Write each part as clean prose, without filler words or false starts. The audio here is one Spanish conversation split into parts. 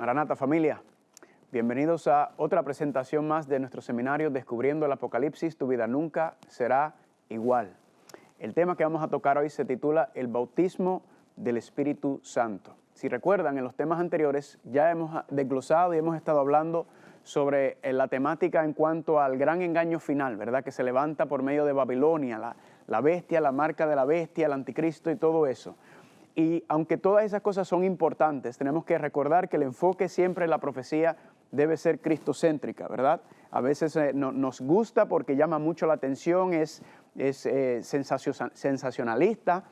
Maranata familia, bienvenidos a otra presentación más de nuestro seminario Descubriendo el Apocalipsis, tu vida nunca será igual. El tema que vamos a tocar hoy se titula El bautismo del Espíritu Santo. Si recuerdan, en los temas anteriores ya hemos desglosado y hemos estado hablando sobre la temática en cuanto al gran engaño final, ¿verdad? Que se levanta por medio de Babilonia, la bestia, la marca de la bestia, el anticristo y todo eso. Y aunque todas esas cosas son importantes, tenemos que recordar que el enfoque siempre en la profecía debe ser cristocéntrica, ¿verdad? A veces nos gusta porque llama mucho la atención, es sensacionalista,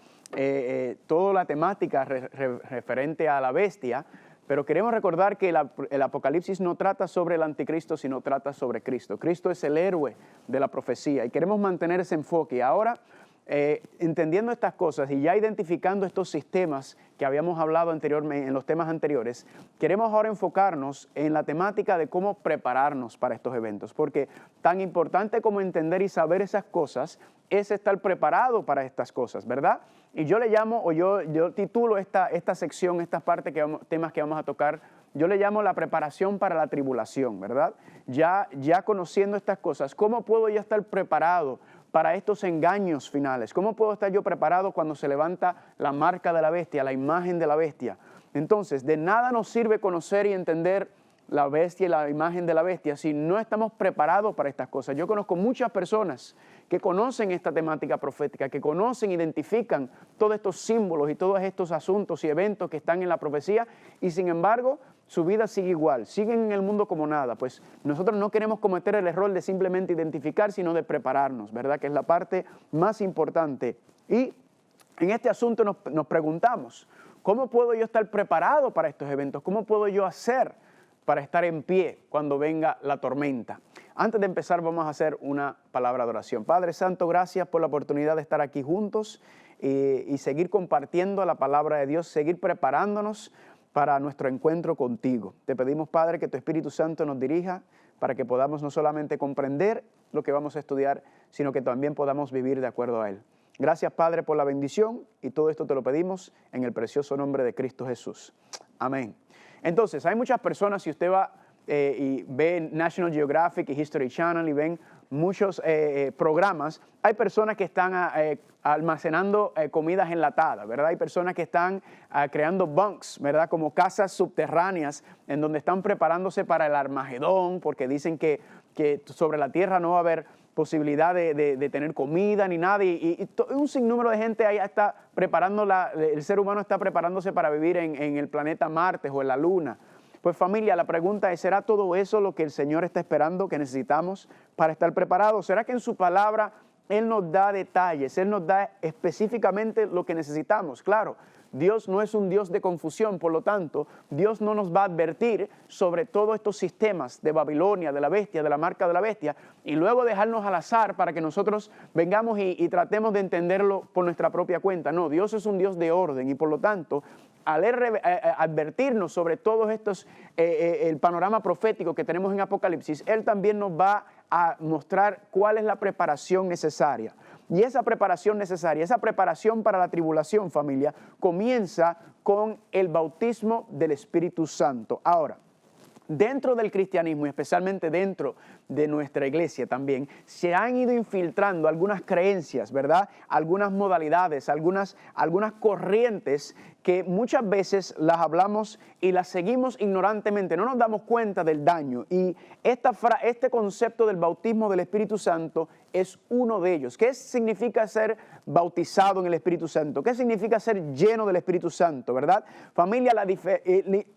toda la temática referente a la bestia, pero queremos recordar que el Apocalipsis no trata sobre el anticristo, sino trata sobre Cristo. Cristo es el héroe de la profecía y queremos mantener ese enfoque. Y ahora, entendiendo estas cosas y ya identificando estos sistemas que habíamos hablado anteriormente en los temas anteriores, queremos ahora enfocarnos en la temática de cómo prepararnos para estos eventos, porque tan importante como entender y saber esas cosas es estar preparado para estas cosas, ¿verdad? Y yo le llamo, o yo titulo esta sección, esta parte, temas que vamos a tocar, yo le llamo la preparación para la tribulación, ¿verdad? Ya conociendo estas cosas, ¿cómo puedo yo estar preparado para estos engaños finales? ¿Cómo puedo estar yo preparado cuando se levanta la marca de la bestia, la imagen de la bestia? Entonces, de nada nos sirve conocer y entender la bestia y la imagen de la bestia si no estamos preparados para estas cosas. Yo conozco muchas personas que conocen esta temática profética, que conocen, identifican todos estos símbolos y todos estos asuntos y eventos que están en la profecía y sin embargo su vida sigue igual, siguen en el mundo como nada. Pues nosotros no queremos cometer el error de simplemente identificar, sino de prepararnos, ¿verdad? Que es la parte más importante. Y en este asunto nos preguntamos, ¿cómo puedo yo estar preparado para estos eventos? ¿Cómo puedo yo hacer para estar en pie cuando venga la tormenta? Antes de empezar vamos a hacer una palabra de oración. Padre Santo, gracias por la oportunidad de estar aquí juntos y seguir compartiendo la palabra de Dios, seguir preparándonos para nuestro encuentro contigo. Te pedimos, Padre, que tu Espíritu Santo nos dirija para que podamos no solamente comprender lo que vamos a estudiar, sino que también podamos vivir de acuerdo a Él. Gracias, Padre, por la bendición y todo esto te lo pedimos en el precioso nombre de Cristo Jesús. Amén. Entonces, hay muchas personas, si usted va y ve National Geographic y History Channel y ven muchos programas, hay personas que están almacenando comidas enlatadas, ¿verdad? Hay personas que están creando bunks, ¿verdad? Como casas subterráneas en donde están preparándose para el Armagedón, porque dicen que sobre la tierra no va a haber posibilidad de tener comida ni nada, y un sinnúmero de gente ahí está preparando, el ser humano está preparándose para vivir en el planeta Marte o en la Luna. Pues familia, la pregunta es, ¿será todo eso lo que el Señor está esperando, que necesitamos para estar preparados? ¿Será que en su palabra Él nos da detalles, Él nos da específicamente lo que necesitamos? Claro, Dios no es un Dios de confusión, por lo tanto, Dios no nos va a advertir sobre todos estos sistemas de Babilonia, de la bestia, de la marca de la bestia, y luego dejarnos al azar para que nosotros vengamos y tratemos de entenderlo por nuestra propia cuenta. No, Dios es un Dios de orden y por lo tanto, al advertirnos sobre todos estos, el panorama profético que tenemos en Apocalipsis, Él también nos va a mostrar cuál es la preparación necesaria. Y esa preparación necesaria, esa preparación para la tribulación, familia, comienza con el bautismo del Espíritu Santo. Ahora, dentro del cristianismo y especialmente dentro de nuestra iglesia también, se han ido infiltrando algunas creencias, ¿verdad? Algunas modalidades, algunas corrientes que muchas veces las hablamos y las seguimos ignorantemente, no nos damos cuenta del daño. Y este concepto del bautismo del Espíritu Santo es uno de ellos. ¿Qué significa ser bautizado en el Espíritu Santo? ¿Qué significa ser lleno del Espíritu Santo, verdad? Familia,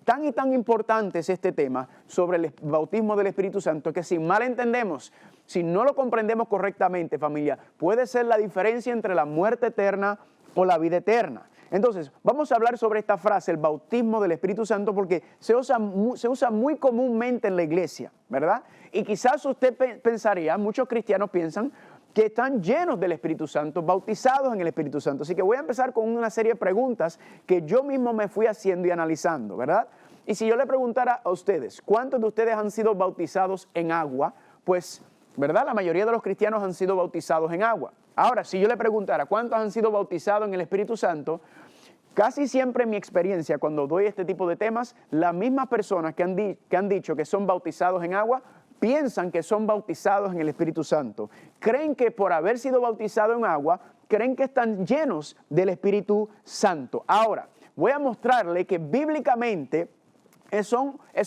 tan importante es este tema sobre el bautismo del Espíritu Santo que si mal entendemos, si no lo comprendemos correctamente, familia, puede ser la diferencia entre la muerte eterna o la vida eterna. Entonces, vamos a hablar sobre esta frase, el bautismo del Espíritu Santo, porque se usa muy comúnmente en la iglesia, ¿verdad? Y quizás usted pensaría, muchos cristianos piensan que están llenos del Espíritu Santo, bautizados en el Espíritu Santo. Así que voy a empezar con una serie de preguntas que yo mismo me fui haciendo y analizando, ¿verdad? Y si yo le preguntara a ustedes, ¿cuántos de ustedes han sido bautizados en agua? Pues, ¿verdad? La mayoría de los cristianos han sido bautizados en agua. Ahora, si yo le preguntara, ¿cuántos han sido bautizados en el Espíritu Santo? Casi siempre en mi experiencia, cuando doy este tipo de temas, las mismas personas que han dicho que son bautizados en agua, piensan que son bautizados en el Espíritu Santo. Creen que por haber sido bautizados en agua, creen que están llenos del Espíritu Santo. Ahora, voy a mostrarle que bíblicamente es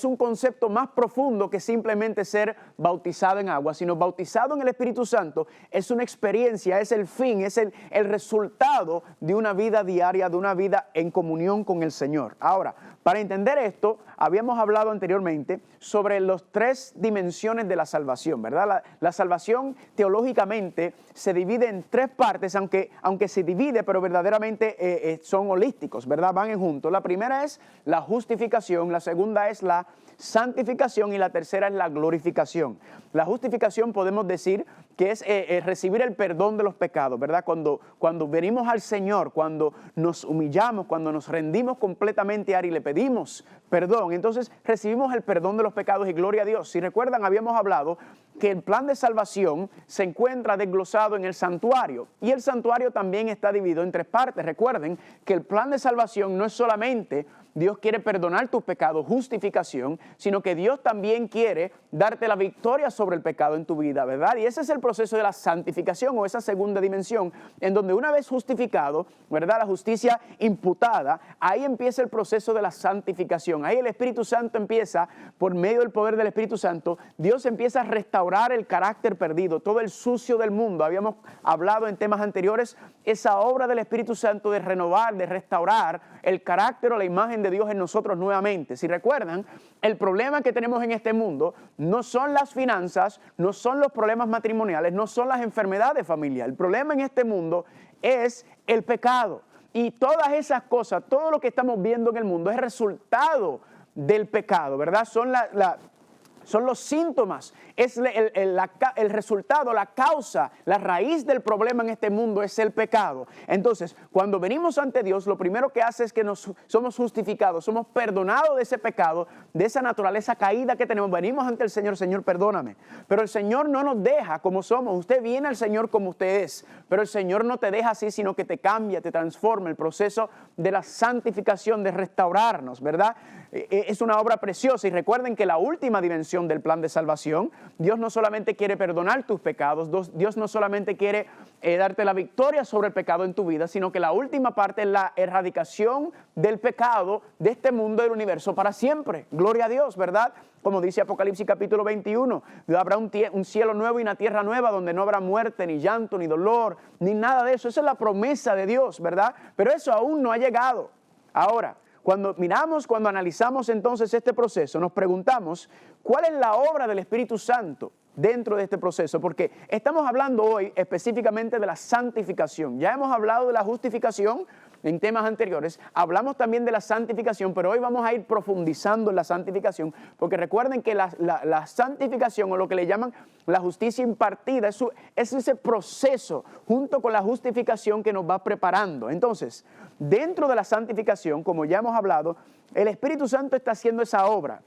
un concepto más profundo que simplemente ser bautizado en agua, sino bautizado en el Espíritu Santo es una experiencia, es el fin, es el resultado de una vida diaria, de una vida en comunión con el Señor. Ahora, para entender esto, habíamos hablado anteriormente sobre las 3 dimensiones de la salvación, ¿verdad? La salvación teológicamente se divide en 3 partes, aunque se divide, pero verdaderamente son holísticos, ¿verdad? Van en juntos. La primera es la justificación, la segunda es la santificación y la tercera es la glorificación. La justificación podemos decir que es recibir el perdón de los pecados, ¿verdad? Cuando venimos al Señor, cuando nos humillamos, cuando nos rendimos completamente a Él y le pedimos perdón, entonces recibimos el perdón de los pecados y gloria a Dios. Si recuerdan, habíamos hablado que el plan de salvación se encuentra desglosado en el santuario y el santuario también está dividido en 3 partes. Recuerden que el plan de salvación no es solamente Dios quiere perdonar tus pecados, justificación, sino que Dios también quiere darte la victoria sobre el pecado en tu vida, ¿verdad? Y ese es el proceso de la santificación o esa segunda dimensión, en donde una vez justificado, ¿verdad? La justicia imputada, ahí empieza el proceso de la santificación. Ahí el Espíritu Santo empieza, por medio del poder del Espíritu Santo, Dios empieza a restaurar el carácter perdido, todo el sucio del mundo. Habíamos hablado en temas anteriores, esa obra del Espíritu Santo de renovar, de restaurar el carácter o la imagen de Dios en nosotros nuevamente. Si recuerdan, el problema que tenemos en este mundo no son las finanzas, no son los problemas matrimoniales, no son las enfermedades familiares. El problema en este mundo es el pecado. Y todas esas cosas, todo lo que estamos viendo en el mundo es resultado del pecado, ¿verdad? Son los síntomas, es el resultado, la causa, la raíz del problema en este mundo es el pecado. Entonces, cuando venimos ante Dios, lo primero que hace es que somos justificados, somos perdonados de ese pecado, de esa naturaleza caída que tenemos. Venimos ante el Señor, Señor, perdóname. Pero el Señor no nos deja como somos. Usted viene al Señor como usted es, pero el Señor no te deja así, sino que te cambia, te transforma. El proceso de la santificación, de restaurarnos, ¿verdad? Es una obra preciosa y recuerden que la última dimensión del plan de salvación, Dios no solamente quiere perdonar tus pecados, Dios no solamente quiere darte la victoria sobre el pecado en tu vida, sino que la última parte es la erradicación del pecado de este mundo del universo para siempre. Gloria a Dios, ¿verdad? Como dice Apocalipsis capítulo 21, habrá un cielo nuevo y una tierra nueva donde no habrá muerte, ni llanto, ni dolor, ni nada de eso. Esa es la promesa de Dios, ¿verdad? Pero eso aún no ha llegado. Ahora, cuando analizamos entonces este proceso, nos preguntamos cuál es la obra del Espíritu Santo dentro de este proceso, porque estamos hablando hoy específicamente de la santificación. Ya hemos hablado de la justificación en temas anteriores, hablamos también de la santificación, pero hoy vamos a ir profundizando en la santificación, porque recuerden que la santificación, o lo que le llaman la justicia impartida, es ese proceso junto con la justificación que nos va preparando. Entonces, dentro de la santificación, como ya hemos hablado, el Espíritu Santo está haciendo esa obra.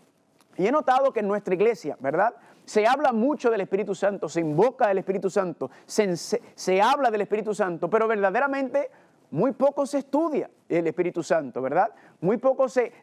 Y he notado que en nuestra iglesia, ¿verdad?, se habla mucho del Espíritu Santo, se invoca del Espíritu Santo, se habla del Espíritu Santo, pero verdaderamente muy poco se estudia el Espíritu Santo, ¿verdad? Muy poco se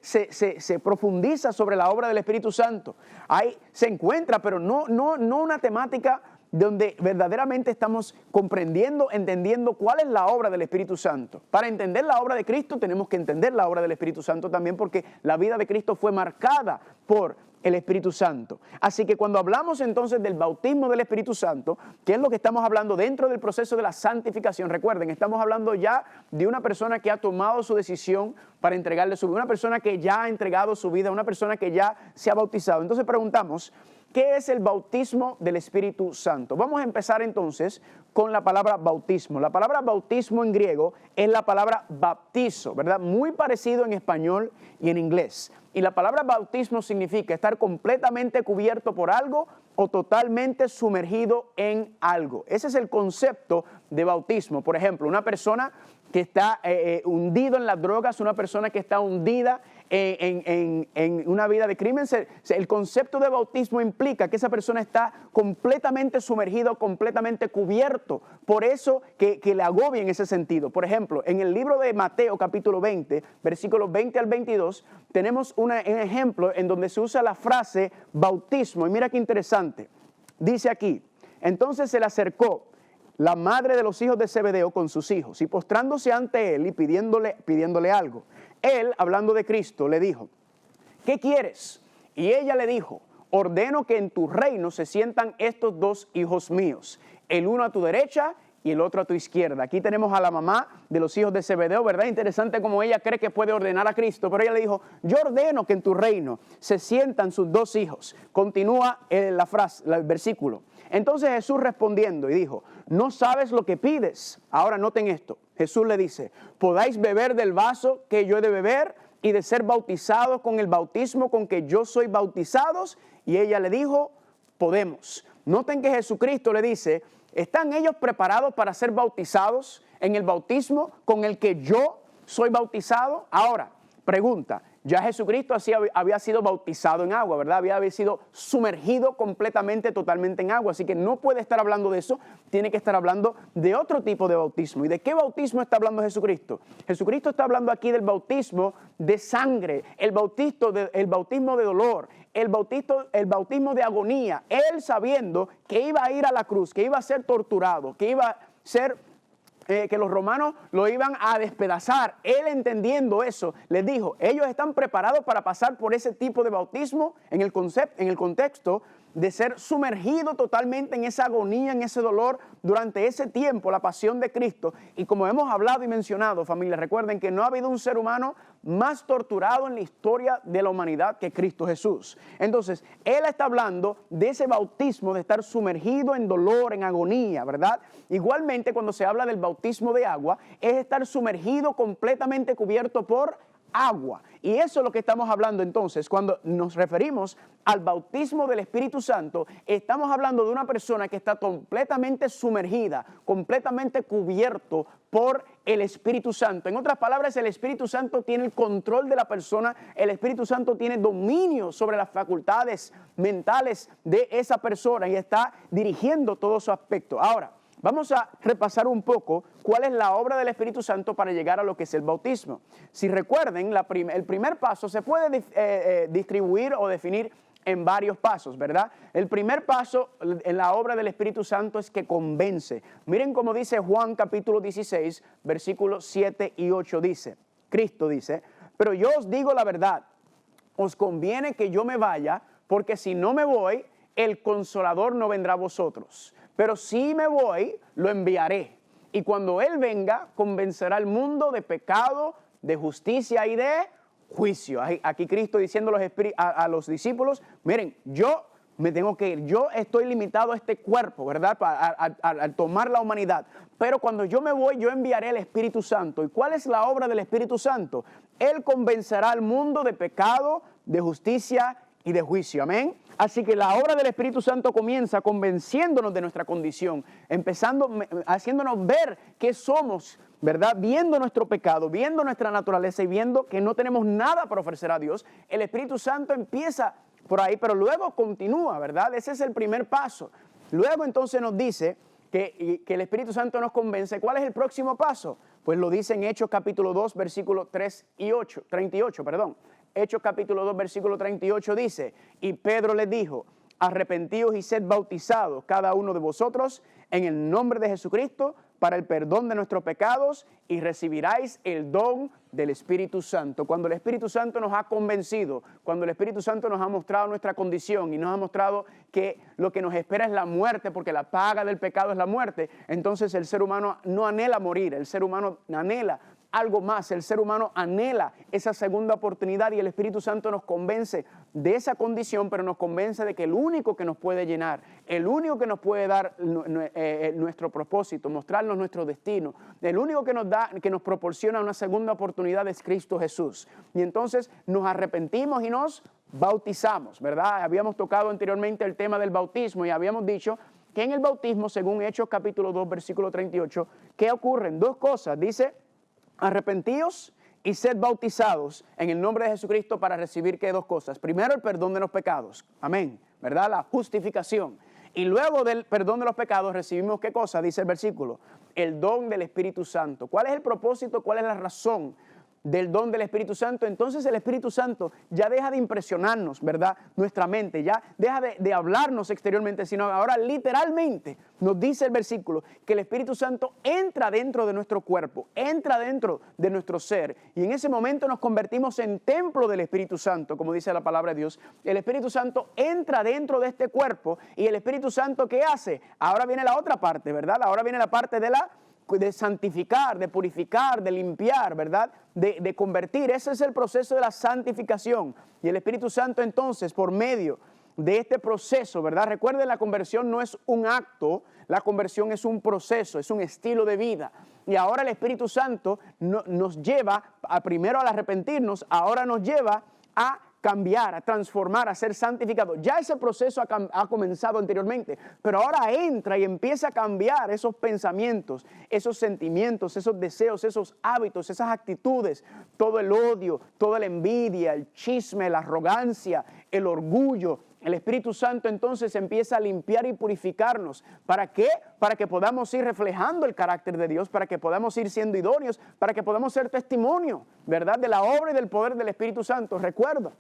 profundiza sobre la obra del Espíritu Santo. Ahí se encuentra, pero no una temática donde verdaderamente estamos comprendiendo, entendiendo cuál es la obra del Espíritu Santo. Para entender la obra de Cristo tenemos que entender la obra del Espíritu Santo también, porque la vida de Cristo fue marcada por el Espíritu Santo. Así que cuando hablamos entonces del bautismo del Espíritu Santo, que es lo que estamos hablando dentro del proceso de la santificación, recuerden, estamos hablando ya de una persona que ha tomado su decisión para entregarle su vida, una persona que ya ha entregado su vida, una persona que ya se ha bautizado. Entonces preguntamos, ¿qué es el bautismo del Espíritu Santo? Vamos a empezar entonces con la palabra bautismo. La palabra bautismo en griego es la palabra baptizo, ¿verdad? Muy parecido en español y en inglés. Y la palabra bautismo significa estar completamente cubierto por algo o totalmente sumergido en algo. Ese es el concepto de bautismo. Por ejemplo, una persona que está hundido en las drogas, una persona que está hundida en una vida de crimen, el concepto de bautismo implica que esa persona está completamente sumergido, completamente cubierto. Por eso que le agobia en ese sentido. Por ejemplo, en el libro de Mateo capítulo 20, versículos 20 al 22, tenemos un ejemplo en donde se usa la frase bautismo. Y mira qué interesante. Dice aquí, entonces se le acercó la madre de los hijos de Zebedeo con sus hijos, y postrándose ante él y pidiéndole algo. Él, hablando de Cristo, le dijo, ¿qué quieres? Y ella le dijo, ordeno que en tu reino se sientan estos dos hijos míos, el uno a tu derecha y el otro a tu izquierda. Aquí tenemos a la mamá de los hijos de Zebedeo, ¿verdad? Interesante como ella cree que puede ordenar a Cristo, pero ella le dijo, yo ordeno que en tu reino se sientan sus dos hijos. Continúa la frase, el versículo. Entonces Jesús respondiendo y dijo, no sabes lo que pides. Ahora noten esto, Jesús le dice, ¿podáis beber del vaso que yo he de beber y de ser bautizados con el bautismo con que yo soy bautizados? Y ella le dijo, podemos. Noten que Jesucristo le dice, ¿están ellos preparados para ser bautizados en el bautismo con el que yo soy bautizado? Ahora, pregunta, ya Jesucristo había sido bautizado en agua, ¿verdad? Había sido sumergido completamente, totalmente en agua. Así que no puede estar hablando de eso, tiene que estar hablando de otro tipo de bautismo. ¿Y de qué bautismo está hablando Jesucristo? Jesucristo está hablando aquí del bautismo de sangre, el bautismo de dolor, el bautismo de agonía. Él sabiendo que iba a ir a la cruz, que iba a ser torturado, que iba a ser... que los romanos lo iban a despedazar. Él entendiendo eso, les dijo, ellos están preparados para pasar por ese tipo de bautismo en el contexto de ser sumergido totalmente en esa agonía, en ese dolor durante ese tiempo, la pasión de Cristo. Y como hemos hablado y mencionado, familia, recuerden que no ha habido un ser humano más torturado en la historia de la humanidad que Cristo Jesús. Entonces, Él está hablando de ese bautismo, de estar sumergido en dolor, en agonía, ¿verdad? Igualmente, cuando se habla del bautismo de agua, es estar sumergido, completamente cubierto por agua. Y eso es lo que estamos hablando entonces. Cuando nos referimos al bautismo del Espíritu Santo, estamos hablando de una persona que está completamente sumergida, completamente cubierto por el Espíritu Santo. En otras palabras, el Espíritu Santo tiene el control de la persona, el Espíritu Santo tiene dominio sobre las facultades mentales de esa persona y está dirigiendo todo su aspecto. Ahora, vamos a repasar un poco cuál es la obra del Espíritu Santo para llegar a lo que es el bautismo. Si recuerden, el primer paso se puede distribuir o definir en varios pasos, ¿verdad? El primer paso en la obra del Espíritu Santo es que convence. Miren cómo dice Juan capítulo 16, versículos 7 y 8, dice, Cristo dice, pero yo os digo la verdad, os conviene que yo me vaya, porque si no me voy, el Consolador no vendrá a vosotros. Pero si me voy, lo enviaré. Y cuando Él venga, convencerá al mundo de pecado, de justicia y de juicio. Aquí Cristo diciendo a los discípulos, miren, yo me tengo que ir. Yo estoy limitado a este cuerpo, ¿verdad? Al tomar la humanidad. Pero cuando yo me voy, yo enviaré el Espíritu Santo. ¿Y cuál es la obra del Espíritu Santo? Él convencerá al mundo de pecado, de justicia y de juicio. Amén. Así que la obra del Espíritu Santo comienza convenciéndonos de nuestra condición, haciéndonos ver qué somos, ¿verdad? Viendo nuestro pecado, viendo nuestra naturaleza y viendo que no tenemos nada para ofrecer a Dios. El Espíritu Santo empieza por ahí, pero luego continúa, ¿verdad? Ese es el primer paso. Luego entonces nos dice que el Espíritu Santo nos convence. ¿Cuál es el próximo paso? Pues lo dice en Hechos capítulo 2, versículos 38, perdón. Hechos capítulo 2, versículo 38 dice, y Pedro les dijo, arrepentíos y sed bautizados cada uno de vosotros en el nombre de Jesucristo para el perdón de nuestros pecados y recibiráis el don del Espíritu Santo. Cuando el Espíritu Santo nos ha convencido, cuando el Espíritu Santo nos ha mostrado nuestra condición y nos ha mostrado que lo que nos espera es la muerte, porque la paga del pecado es la muerte, entonces el ser humano no anhela morir, el ser humano anhela algo más, el ser humano anhela esa segunda oportunidad y el Espíritu Santo nos convence de esa condición, pero nos convence de que el único que nos puede llenar, el único que nos puede dar nuestro propósito, mostrarnos nuestro destino, el único que nos proporciona una segunda oportunidad es Cristo Jesús. Y entonces nos arrepentimos y nos bautizamos, ¿verdad? Habíamos tocado anteriormente el tema del bautismo y habíamos dicho que en el bautismo, según Hechos capítulo 2, versículo 38, ¿qué ocurren? Dos cosas, dice, arrepentíos y sed bautizados en el nombre de Jesucristo para recibir, ¿qué? Dos cosas. Primero, el perdón de los pecados. Amén. ¿Verdad? La justificación. Y luego del perdón de los pecados recibimos, ¿qué cosa? Dice el versículo, el don del Espíritu Santo. ¿Cuál es el propósito? ¿Cuál es la razón del don del Espíritu Santo? Entonces el Espíritu Santo ya deja de impresionarnos, ¿verdad? Nuestra mente, ya deja de hablarnos exteriormente, sino ahora literalmente nos dice el versículo que el Espíritu Santo entra dentro de nuestro cuerpo, entra dentro de nuestro ser, y en ese momento nos convertimos en templo del Espíritu Santo, como dice la palabra de Dios. El Espíritu Santo entra dentro de este cuerpo, y el Espíritu Santo, ¿qué hace? Ahora viene la otra parte, ¿verdad? Ahora viene la parte de santificar, de purificar, de limpiar, ¿verdad? De convertir. Ese es el proceso de la santificación. Y el Espíritu Santo entonces, por medio de este proceso, ¿verdad? Recuerden, la conversión no es un acto, la conversión es un proceso, es un estilo de vida. Y ahora el Espíritu Santo nos lleva primero al arrepentirnos, ahora nos lleva a cambiar, a transformar, a ser santificado. Ya ese proceso ha comenzado anteriormente, pero ahora entra y empieza a cambiar esos pensamientos, esos sentimientos, esos deseos, esos hábitos, esas actitudes, todo el odio, toda la envidia, el chisme, la arrogancia, el orgullo. El Espíritu Santo entonces empieza a limpiar y purificarnos. ¿Para qué? Para que podamos ir reflejando el carácter de Dios, para que podamos ir siendo idóneos, para que podamos ser testimonio, ¿verdad?, de la obra y del poder del Espíritu Santo. Recuerda,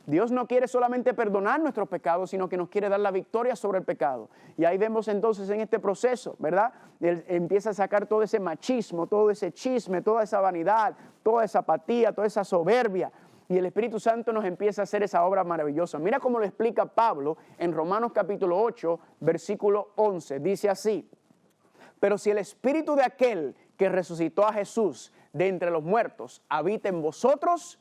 Dios no quiere solamente perdonar nuestros pecados, sino que nos quiere dar la victoria sobre el pecado. Y ahí vemos entonces en este proceso, ¿verdad? Él empieza a sacar todo ese machismo, todo ese chisme, toda esa vanidad, toda esa apatía, toda esa soberbia. Y el Espíritu Santo nos empieza a hacer esa obra maravillosa. Mira cómo lo explica Pablo en Romanos capítulo 8, versículo 11. Dice así: pero si el Espíritu de aquel que resucitó a Jesús de entre los muertos habita en vosotros,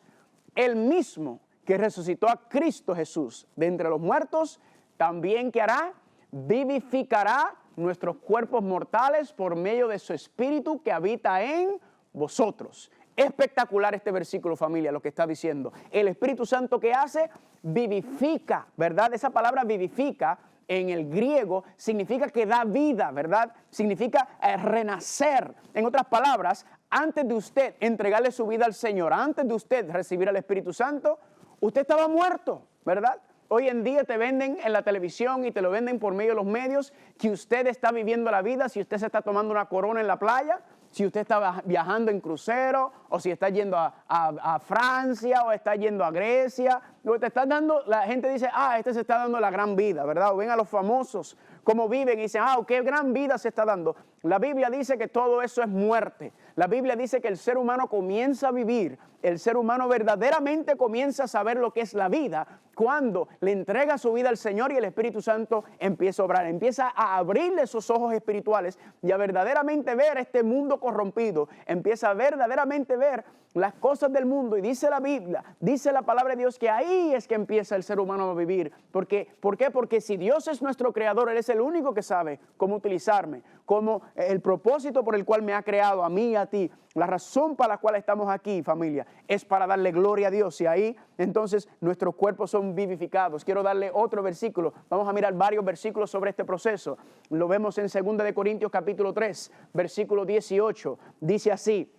el mismo que resucitó a Cristo Jesús de entre los muertos, también ¿qué hará? Vivificará nuestros cuerpos mortales por medio de su Espíritu que habita en vosotros. Espectacular este versículo, familia, lo que está diciendo. El Espíritu Santo, ¿qué hace? Vivifica, ¿verdad? Esa palabra vivifica en el griego significa que da vida, ¿verdad? Significa renacer. En otras palabras, antes de usted entregarle su vida al Señor, antes de usted recibir al Espíritu Santo, usted estaba muerto, ¿verdad? Hoy en día te venden en la televisión y te lo venden por medio de los medios que usted está viviendo la vida, si usted se está tomando una corona en la playa, si usted está viajando en crucero, o si está yendo a Francia, o está yendo a Grecia, o te está dando, la gente dice, este se está dando la gran vida, ¿verdad? O ven a los famosos cómo viven y dicen, qué gran vida se está dando. La Biblia dice que todo eso es muerte. La Biblia dice que el ser humano comienza a vivir, el ser humano verdaderamente comienza a saber lo que es la vida cuando le entrega su vida al Señor y el Espíritu Santo empieza a obrar, empieza a abrirle esos ojos espirituales y a verdaderamente ver este mundo corrompido, empieza a verdaderamente ver las cosas del mundo. Y dice la Biblia, dice la palabra de Dios, que ahí es que empieza el ser humano a vivir. ¿Por qué? Porque si Dios es nuestro creador, Él es el único que sabe cómo utilizarme, cómo el propósito por el cual me ha creado a mí y a ti. La razón para la cual estamos aquí, familia, es para darle gloria a Dios. Y ahí entonces nuestros cuerpos son vivificados. Quiero darle otro versículo. Vamos a mirar varios versículos sobre este proceso. Lo vemos en 2 de Corintios capítulo 3, versículo 18. Dice así: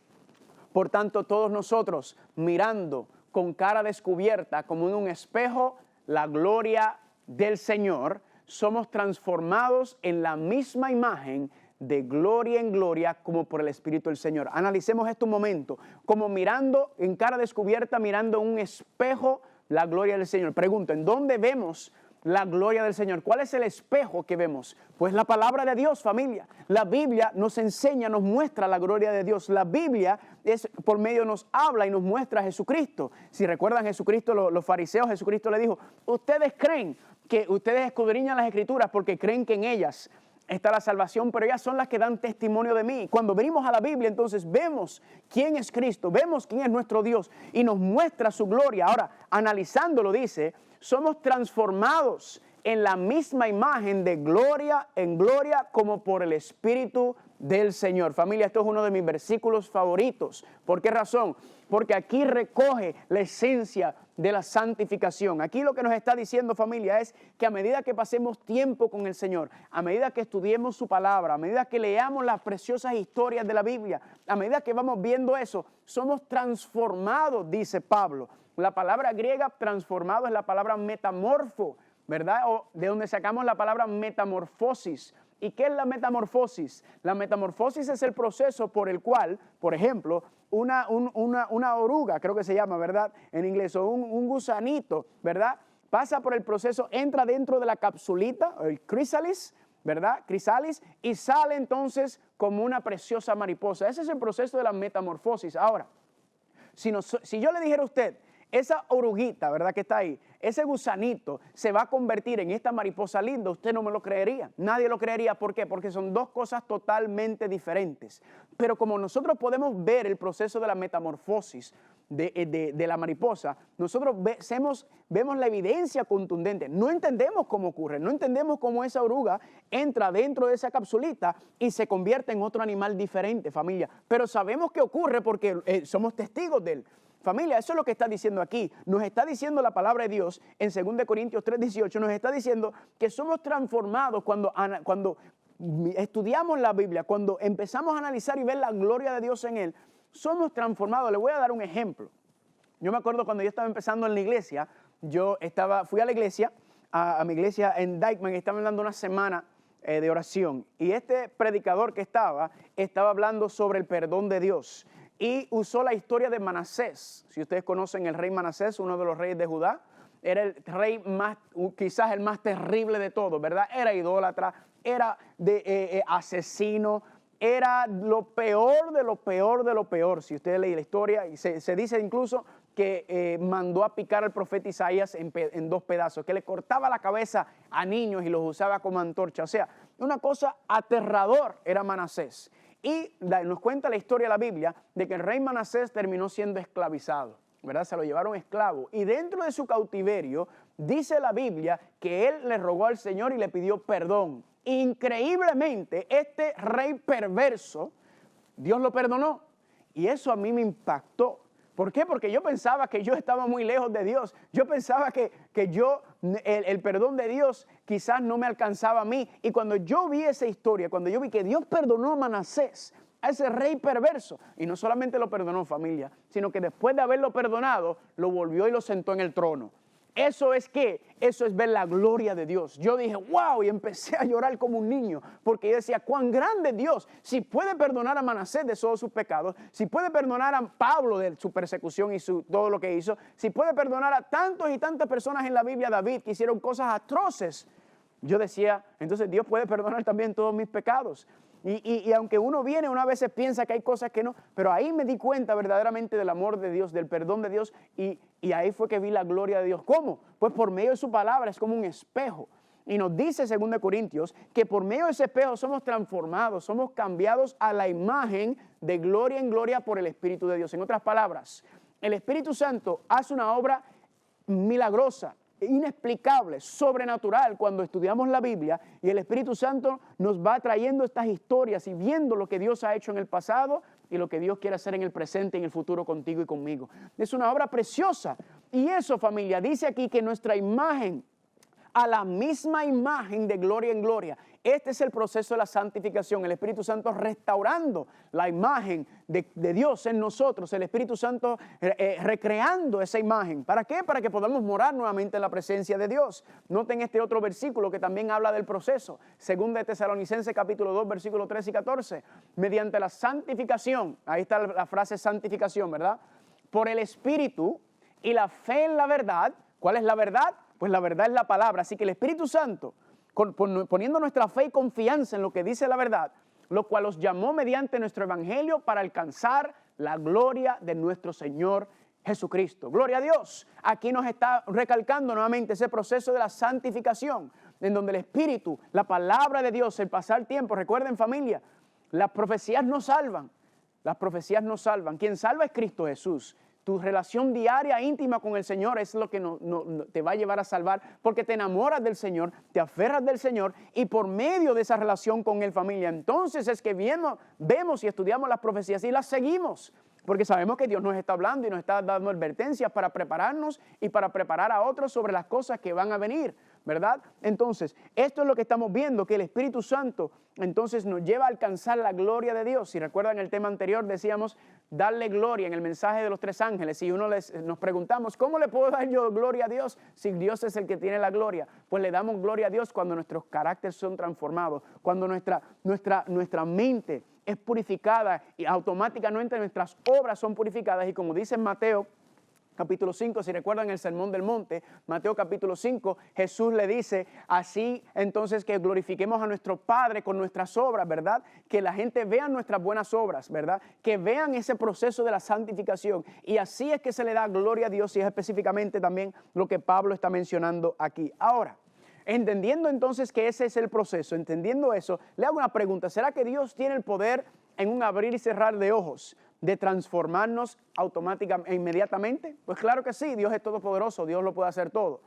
por tanto, todos nosotros, mirando con cara descubierta como en un espejo la gloria del Señor, somos transformados en la misma imagen de gloria en gloria como por el Espíritu del Señor. Analicemos esto un momento, como mirando en cara descubierta, mirando en un espejo la gloria del Señor. Pregunto, ¿en dónde vemos la gloria del Señor? ¿Cuál es el espejo que vemos? Pues la palabra de Dios, familia. La Biblia nos enseña, nos muestra la gloria de Dios. La Biblia por medio nos habla y nos muestra a Jesucristo. Si recuerdan Jesucristo, los fariseos, Jesucristo le dijo, ustedes creen que ustedes escudriñan las Escrituras porque creen que en ellas está la salvación, pero ellas son las que dan testimonio de mí. Cuando venimos a la Biblia, entonces vemos quién es Cristo, vemos quién es nuestro Dios y nos muestra su gloria. Ahora, analizándolo, dice, somos transformados en la misma imagen de gloria en gloria como por el Espíritu del Señor. Familia, esto es uno de mis versículos favoritos. ¿Por qué razón? Porque aquí recoge la esencia de la santificación. Aquí lo que nos está diciendo, familia, es que a medida que pasemos tiempo con el Señor, a medida que estudiemos su palabra, a medida que leamos las preciosas historias de la Biblia, a medida que vamos viendo eso, somos transformados, dice Pablo. La palabra griega transformado es la palabra metamorfo, ¿verdad? O de donde sacamos la palabra metamorfosis. ¿Y qué es la metamorfosis? La metamorfosis es el proceso por el cual, por ejemplo, una oruga, creo que se llama, ¿verdad? En inglés, o un gusanito, ¿verdad? Pasa por el proceso, entra dentro de la capsulita, el chrysalis, ¿verdad? Crisalis, y sale entonces como una preciosa mariposa. Ese es el proceso de la metamorfosis. Ahora, si yo le dijera a usted, esa oruguita, ¿verdad? Que está ahí, ese gusanito se va a convertir en esta mariposa linda, usted no me lo creería, nadie lo creería. ¿Por qué? Porque son dos cosas totalmente diferentes. Pero como nosotros podemos ver el proceso de la metamorfosis de la mariposa, nosotros vemos la evidencia contundente. No entendemos cómo ocurre, no entendemos cómo esa oruga entra dentro de esa capsulita y se convierte en otro animal diferente, familia. Pero sabemos que ocurre porque somos testigos de él. Familia, eso es lo que está diciendo aquí. Nos está diciendo la palabra de Dios en 2 Corintios 3:18. Nos está diciendo que somos transformados cuando estudiamos la Biblia, cuando empezamos a analizar y ver la gloria de Dios en él. Somos transformados. Le voy a dar un ejemplo. Yo me acuerdo cuando yo estaba empezando en la iglesia, fui a la iglesia, a mi iglesia en Dykeman, y estaban dando una semana de oración. Y este predicador que estaba hablando sobre el perdón de Dios. Y usó la historia de Manasés. Si ustedes conocen el rey Manasés, uno de los reyes de Judá, era el rey quizás el más terrible de todos, ¿verdad? Era idólatra, era asesino, era lo peor de lo peor de lo peor. Si ustedes leen la historia, y se dice incluso que mandó a picar al profeta Isaías en 2 pedazos, que le cortaba la cabeza a niños y los usaba como antorcha. O sea, una cosa aterrador era Manasés. Y nos cuenta la historia de la Biblia de que el rey Manasés terminó siendo esclavizado, ¿verdad? Se lo llevaron esclavo. Y dentro de su cautiverio, dice la Biblia que él le rogó al Señor y le pidió perdón. Increíblemente, este rey perverso, Dios lo perdonó. Y eso a mí me impactó. ¿Por qué? Porque yo pensaba que yo estaba muy lejos de Dios. Yo pensaba que el perdón de Dios quizás no me alcanzaba a mí. Y cuando yo vi esa historia, cuando yo vi que Dios perdonó a Manasés, a ese rey perverso, y no solamente lo perdonó, familia, sino que después de haberlo perdonado, lo volvió y lo sentó en el trono. Eso es ver la gloria de Dios. Yo dije, wow, y empecé a llorar como un niño, porque yo decía, cuán grande es Dios. Si puede perdonar a Manasés de todos sus pecados, si puede perdonar a Pablo de su persecución y todo lo que hizo, si puede perdonar a tantos y tantas personas en la Biblia, David, que hicieron cosas atroces. Yo decía, entonces Dios puede perdonar también todos mis pecados. Y aunque uno a veces piensa que hay cosas que no, pero ahí me di cuenta verdaderamente del amor de Dios, del perdón de Dios, y ahí fue que vi la gloria de Dios. ¿Cómo? Pues por medio de su palabra, es como un espejo. Y nos dice 2 Corintios que por medio de ese espejo somos transformados, somos cambiados a la imagen de gloria en gloria por el Espíritu de Dios. En otras palabras, el Espíritu Santo hace una obra milagrosa, inexplicable, sobrenatural cuando estudiamos la Biblia, y el Espíritu Santo nos va trayendo estas historias y viendo lo que Dios ha hecho en el pasado y lo que Dios quiere hacer en el presente y en el futuro contigo y conmigo. Es una obra preciosa. Y eso, familia, dice aquí que nuestra imagen, a la misma imagen de gloria en gloria. Este es el proceso de la santificación, el Espíritu Santo restaurando la imagen de Dios en nosotros, el Espíritu Santo recreando esa imagen. ¿Para qué? Para que podamos morar nuevamente en la presencia de Dios. Noten este otro versículo que también habla del proceso. 2 Tesalonicenses capítulo 2, versículos 13 y 14. Mediante la santificación, ahí está la frase santificación, ¿verdad? Por el Espíritu y la fe en la verdad. ¿Cuál es la verdad? Pues la verdad es la palabra. Así que el Espíritu Santo, poniendo nuestra fe y confianza en lo que dice la verdad, lo cual los llamó mediante nuestro evangelio para alcanzar la gloria de nuestro Señor Jesucristo. Gloria a Dios. Aquí nos está recalcando nuevamente ese proceso de la santificación, en donde el Espíritu, la palabra de Dios, el pasar tiempo, recuerden, familia, las profecías no salvan. Las profecías no salvan. Quien salva es Cristo Jesús. Tu relación diaria, íntima con el Señor es lo que te va a llevar a salvar, porque te enamoras del Señor, te aferras del Señor, y por medio de esa relación con Él, familia, entonces es que vemos y estudiamos las profecías y las seguimos, porque sabemos que Dios nos está hablando y nos está dando advertencias para prepararnos y para preparar a otros sobre las cosas que van a venir, ¿verdad? Entonces, esto es lo que estamos viendo, que el Espíritu Santo entonces nos lleva a alcanzar la gloria de Dios. Si recuerdan el tema anterior, decíamos darle gloria en el mensaje de los 3 ángeles. Y nos preguntamos, ¿cómo le puedo dar yo gloria a Dios si Dios es el que tiene la gloria? Pues le damos gloria a Dios cuando nuestros caracteres son transformados, cuando nuestra mente es purificada y automáticamente nuestras obras son purificadas. Y como dice en Mateo capítulo 5, si recuerdan el Sermón del Monte, Mateo capítulo 5, Jesús le dice, así entonces que glorifiquemos a nuestro Padre con nuestras obras, ¿verdad? Que la gente vea nuestras buenas obras, ¿verdad? Que vean ese proceso de la santificación. Y así es que se le da gloria a Dios, y es específicamente también lo que Pablo está mencionando aquí. Ahora, entendiendo entonces que ese es el proceso, entendiendo eso, le hago una pregunta. ¿Será que Dios tiene el poder en un abrir y cerrar de ojos de transformarnos automáticamente, inmediatamente? Pues claro que sí, Dios es todopoderoso, Dios lo puede hacer todo.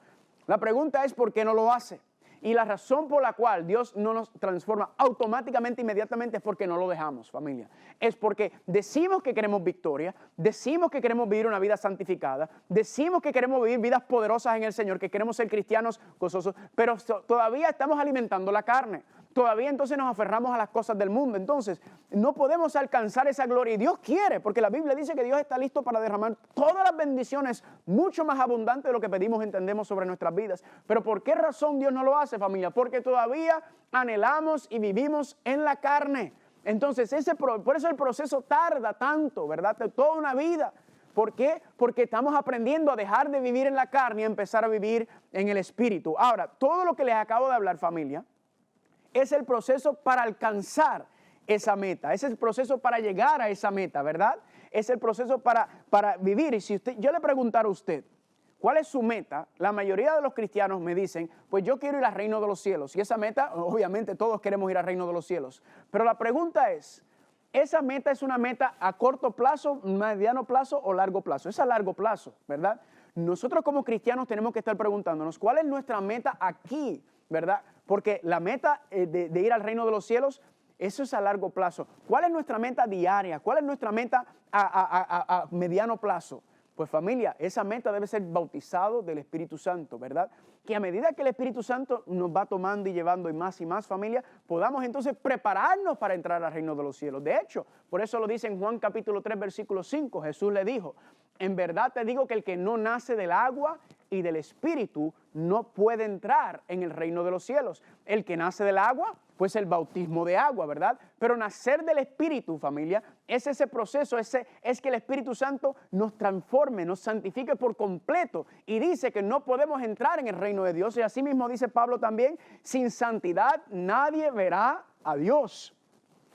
La pregunta es ¿por qué no lo hace? Y la razón por la cual Dios no nos transforma automáticamente, inmediatamente, es porque no lo dejamos, familia. Es porque decimos que queremos victoria, decimos que queremos vivir una vida santificada, decimos que queremos vivir vidas poderosas en el Señor, que queremos ser cristianos gozosos, pero todavía estamos alimentando la carne. Todavía entonces nos aferramos a las cosas del mundo. Entonces no podemos alcanzar esa gloria. Y Dios quiere, porque la Biblia dice que Dios está listo para derramar todas las bendiciones mucho más abundantes de lo que pedimos, entendemos sobre nuestras vidas. Pero ¿por qué razón Dios no lo hace, familia? Porque todavía anhelamos y vivimos en la carne. Entonces por eso el proceso tarda tanto, ¿verdad? Toda una vida. ¿Por qué? Porque estamos aprendiendo a dejar de vivir en la carne y a empezar a vivir en el Espíritu. Ahora, todo lo que les acabo de hablar, familia, es el proceso para alcanzar esa meta, es el proceso para llegar a esa meta, ¿verdad? Es el proceso para vivir. Y si yo le preguntara a usted, ¿cuál es su meta? La mayoría de los cristianos me dicen, pues yo quiero ir al reino de los cielos. Y esa meta, obviamente todos queremos ir al reino de los cielos. Pero la pregunta es, ¿esa meta es una meta a corto plazo, mediano plazo o largo plazo? Es a largo plazo, ¿verdad? Nosotros como cristianos tenemos que estar preguntándonos, ¿cuál es nuestra meta aquí? ¿Verdad? Porque la meta de ir al reino de los cielos, eso es a largo plazo. ¿Cuál es nuestra meta diaria? ¿Cuál es nuestra meta a mediano plazo? Pues familia, esa meta debe ser bautizado del Espíritu Santo, ¿verdad? Que a medida que el Espíritu Santo nos va tomando y llevando y más, familia, podamos entonces prepararnos para entrar al reino de los cielos. De hecho, por eso lo dice en Juan capítulo 3, versículo 5, Jesús le dijo, en verdad te digo que el que no nace del agua y del Espíritu no puede entrar en el reino de los cielos. El que nace del agua, pues el bautismo de agua, ¿verdad? Pero nacer del Espíritu, familia, es ese proceso, es que el Espíritu Santo nos transforme, nos santifique por completo. Y dice que no podemos entrar en el reino de Dios. Y así mismo dice Pablo también, sin santidad nadie verá a Dios.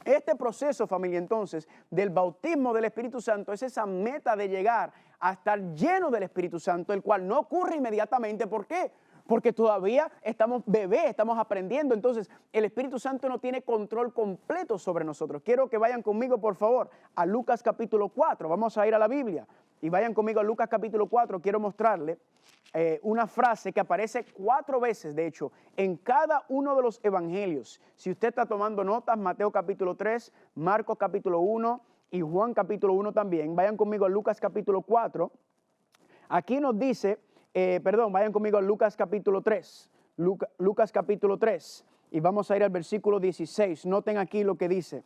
Este proceso, familia, entonces, del bautismo del Espíritu Santo es esa meta de llegar a estar lleno del Espíritu Santo, el cual no ocurre inmediatamente. ¿Por qué? Porque todavía estamos bebés, estamos aprendiendo. Entonces, el Espíritu Santo no tiene control completo sobre nosotros. Quiero que vayan conmigo, por favor, a Lucas capítulo 4. Vamos a ir a la Biblia. Y vayan conmigo a Lucas capítulo 4. Quiero mostrarle una frase que aparece 4 veces, de hecho, en cada uno de los evangelios. Si usted está tomando notas, Mateo capítulo 3, Marcos capítulo 1 y Juan capítulo 1 también. Vayan conmigo a Lucas capítulo 4. Aquí nos dice... vayan conmigo a Lucas capítulo 3, Lucas capítulo 3, y vamos a ir al versículo 16. Noten aquí lo que dice.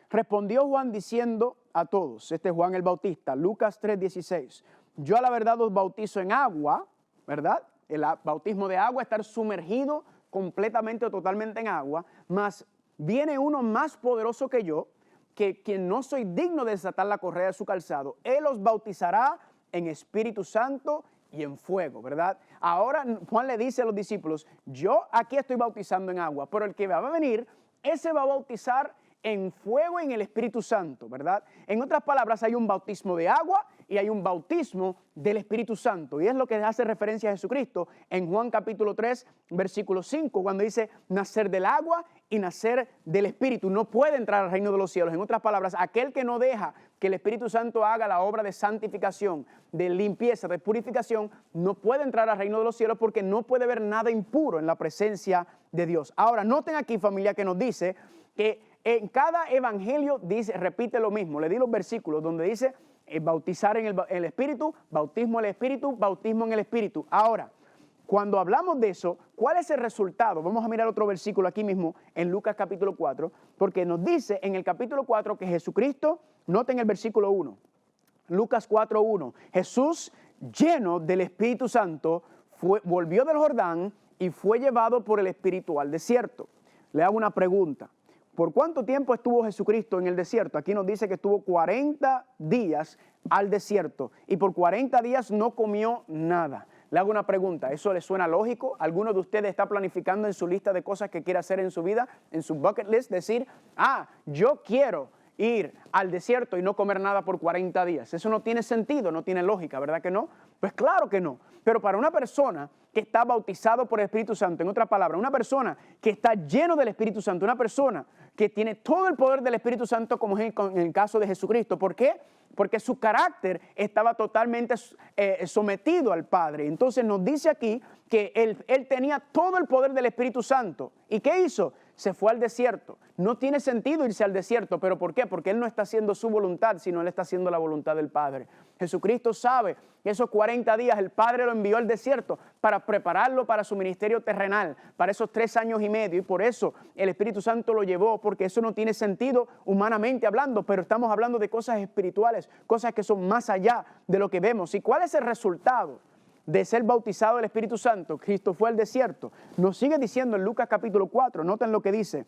Respondió Juan diciendo a todos, este es Juan el Bautista, Lucas 3, 16. Yo a la verdad os bautizo en agua, ¿verdad? El bautismo de agua, estar sumergido completamente o totalmente en agua, mas viene uno más poderoso que yo, que quien no soy digno de desatar la correa de su calzado. Él os bautizará en Espíritu Santo y en fuego, ¿verdad? Ahora Juan le dice a los discípulos, yo aquí estoy bautizando en agua, pero el que va a venir, ese va a bautizar en fuego y en el Espíritu Santo, ¿verdad? En otras palabras, hay un bautismo de agua y hay un bautismo del Espíritu Santo. Y es lo que hace referencia a Jesucristo en Juan capítulo 3, versículo 5, cuando dice nacer del agua y nacer del Espíritu. No puede entrar al reino de los cielos. En otras palabras, aquel que no deja que el Espíritu Santo haga la obra de santificación, de limpieza, de purificación, no puede entrar al reino de los cielos porque no puede ver nada impuro en la presencia de Dios. Ahora, noten aquí, familia, que nos dice que en cada evangelio repite lo mismo. Le di los versículos donde dice bautizar en el Espíritu, bautismo en el Espíritu, bautismo en el Espíritu. Ahora, cuando hablamos de eso, ¿cuál es el resultado? Vamos a mirar otro versículo aquí mismo en Lucas capítulo 4, porque nos dice en el capítulo 4 que Jesucristo, noten el versículo 1, Lucas 4:1, Jesús, lleno del Espíritu Santo, volvió del Jordán y fue llevado por el Espíritu al desierto. Le hago una pregunta. ¿Por cuánto tiempo estuvo Jesucristo en el desierto? Aquí nos dice que estuvo 40 días al desierto y por 40 días no comió nada. Le hago una pregunta, ¿eso le suena lógico? ¿Alguno de ustedes está planificando en su lista de cosas que quiere hacer en su vida, en su bucket list, decir, yo quiero ir al desierto y no comer nada por 40 días? Eso no tiene sentido, no tiene lógica, ¿verdad que no? Pues claro que no. Pero para una persona que está bautizado por el Espíritu Santo, en otras palabras, una persona que está lleno del Espíritu Santo, una persona que tiene todo el poder del Espíritu Santo, como es en el caso de Jesucristo. ¿Por qué? Porque su carácter estaba totalmente sometido al Padre. Entonces nos dice aquí que él tenía todo el poder del Espíritu Santo. ¿Y qué hizo? Se fue al desierto. No tiene sentido irse al desierto, ¿pero por qué? Porque él no está haciendo su voluntad, sino él está haciendo la voluntad del Padre. Jesucristo sabe que esos 40 días el Padre lo envió al desierto para prepararlo para su ministerio terrenal, para esos 3 años y medio, y por eso el Espíritu Santo lo llevó, porque eso no tiene sentido humanamente hablando, pero estamos hablando de cosas espirituales, cosas que son más allá de lo que vemos. ¿Y cuál es el resultado de ser bautizado del Espíritu Santo? Cristo fue al desierto. Nos sigue diciendo en Lucas capítulo 4, noten lo que dice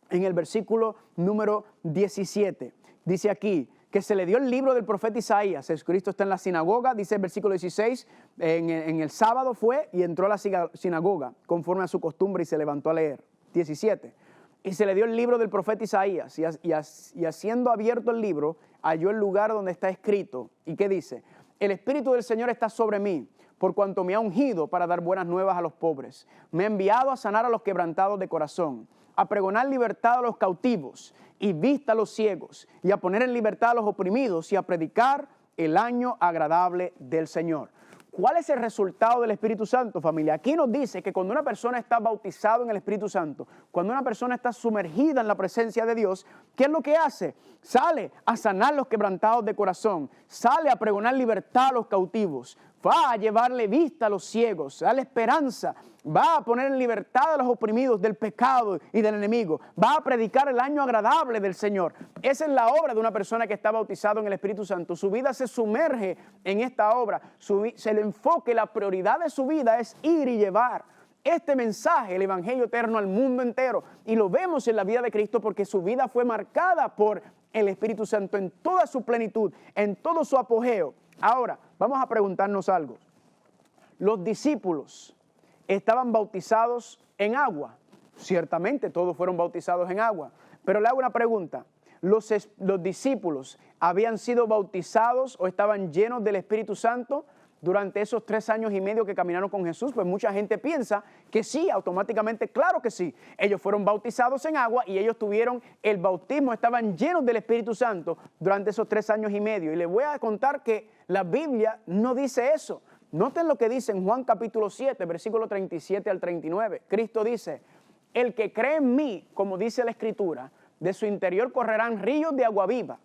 en el versículo número 17. Dice aquí que se le dio el libro del profeta Isaías. Jesucristo está en la sinagoga, dice el versículo 16, en el sábado fue y entró a la sinagoga conforme a su costumbre y se levantó a leer. 17. Y se le dio el libro del profeta Isaías y haciendo abierto el libro, halló el lugar donde está escrito. ¿Y qué dice? El Espíritu del Señor está sobre mí, por cuanto me ha ungido para dar buenas nuevas a los pobres. Me ha enviado a sanar a los quebrantados de corazón, a pregonar libertad a los cautivos y vista a los ciegos, y a poner en libertad a los oprimidos y a predicar el año agradable del Señor. ¿Cuál es el resultado del Espíritu Santo, familia? Aquí nos dice que cuando una persona está bautizado en el Espíritu Santo, cuando una persona está sumergida en la presencia de Dios, ¿qué es lo que hace? Sale a sanar los quebrantados de corazón, sale a pregonar libertad a los cautivos, va a llevarle vista a los ciegos, darle esperanza, va a poner en libertad a los oprimidos del pecado y del enemigo, va a predicar el año agradable del Señor. Esa es la obra de una persona que está bautizado en el Espíritu Santo. Su vida se sumerge en esta obra, se le enfoque, la prioridad de su vida es ir y llevar este mensaje, el Evangelio eterno, al mundo entero. Y lo vemos en la vida de Cristo porque su vida fue marcada por el Espíritu Santo en toda su plenitud, en todo su apogeo. Ahora, vamos a preguntarnos algo. Los discípulos estaban bautizados en agua. Ciertamente todos fueron bautizados en agua. Pero le hago una pregunta. ¿Los discípulos habían sido bautizados o estaban llenos del Espíritu Santo durante esos 3 años y medio que caminaron con Jesús? Pues mucha gente piensa que sí, automáticamente, claro que sí. Ellos fueron bautizados en agua y ellos tuvieron el bautismo, estaban llenos del Espíritu Santo durante esos 3 años y medio. Y les voy a contar que la Biblia no dice eso. Noten lo que dice en Juan capítulo 7, versículo 37 al 39. Cristo dice, el que cree en mí, como dice la Escritura, de su interior correrán ríos de agua viva.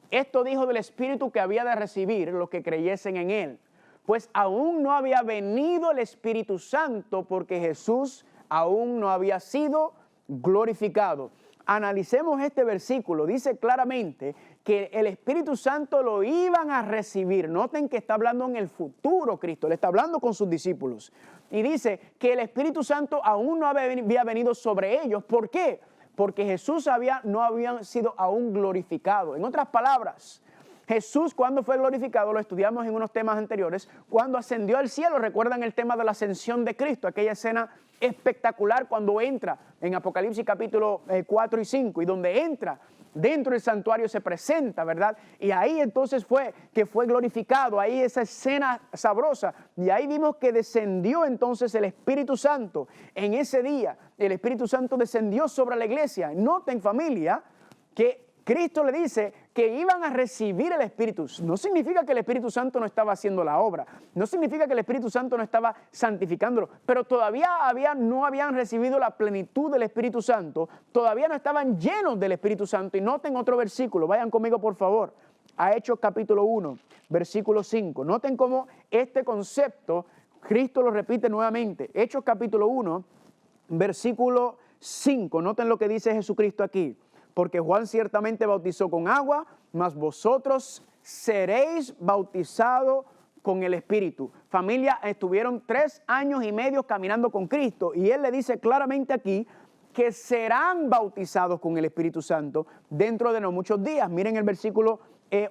Esto dijo del Espíritu que había de recibir los que creyesen en él. Pues aún no había venido el Espíritu Santo porque Jesús aún no había sido glorificado. Analicemos este versículo. Dice claramente que el Espíritu Santo lo iban a recibir. Noten que está hablando en el futuro Cristo. Le está hablando con sus discípulos. Y dice que el Espíritu Santo aún no había venido sobre ellos. ¿Por qué? Porque Jesús no había sido aún glorificado. En otras palabras, Jesús, cuando fue glorificado, lo estudiamos en unos temas anteriores, cuando ascendió al cielo. ¿Recuerdan el tema de la ascensión de Cristo? Aquella escena espectacular cuando entra en Apocalipsis capítulo 4 y 5, y donde entra dentro del santuario se presenta, ¿verdad? Y ahí entonces fue que fue glorificado, ahí esa escena sabrosa, y ahí vimos que descendió entonces el Espíritu Santo. En ese día el Espíritu Santo descendió sobre la iglesia. Noten, familia, que Cristo le dice que iban a recibir el Espíritu. No significa que el Espíritu Santo no estaba haciendo la obra, no significa que el Espíritu Santo no estaba santificándolo, pero todavía no habían recibido la plenitud del Espíritu Santo, todavía no estaban llenos del Espíritu Santo. Y noten otro versículo, vayan conmigo por favor, a Hechos capítulo 1, versículo 5. Noten cómo este concepto, Cristo lo repite nuevamente. Hechos capítulo 1, versículo 5. Noten lo que dice Jesucristo aquí. Porque Juan ciertamente bautizó con agua, mas vosotros seréis bautizados con el Espíritu. Familia, estuvieron 3 años y medio caminando con Cristo y Él le dice claramente aquí que serán bautizados con el Espíritu Santo dentro de no muchos días. Miren el versículo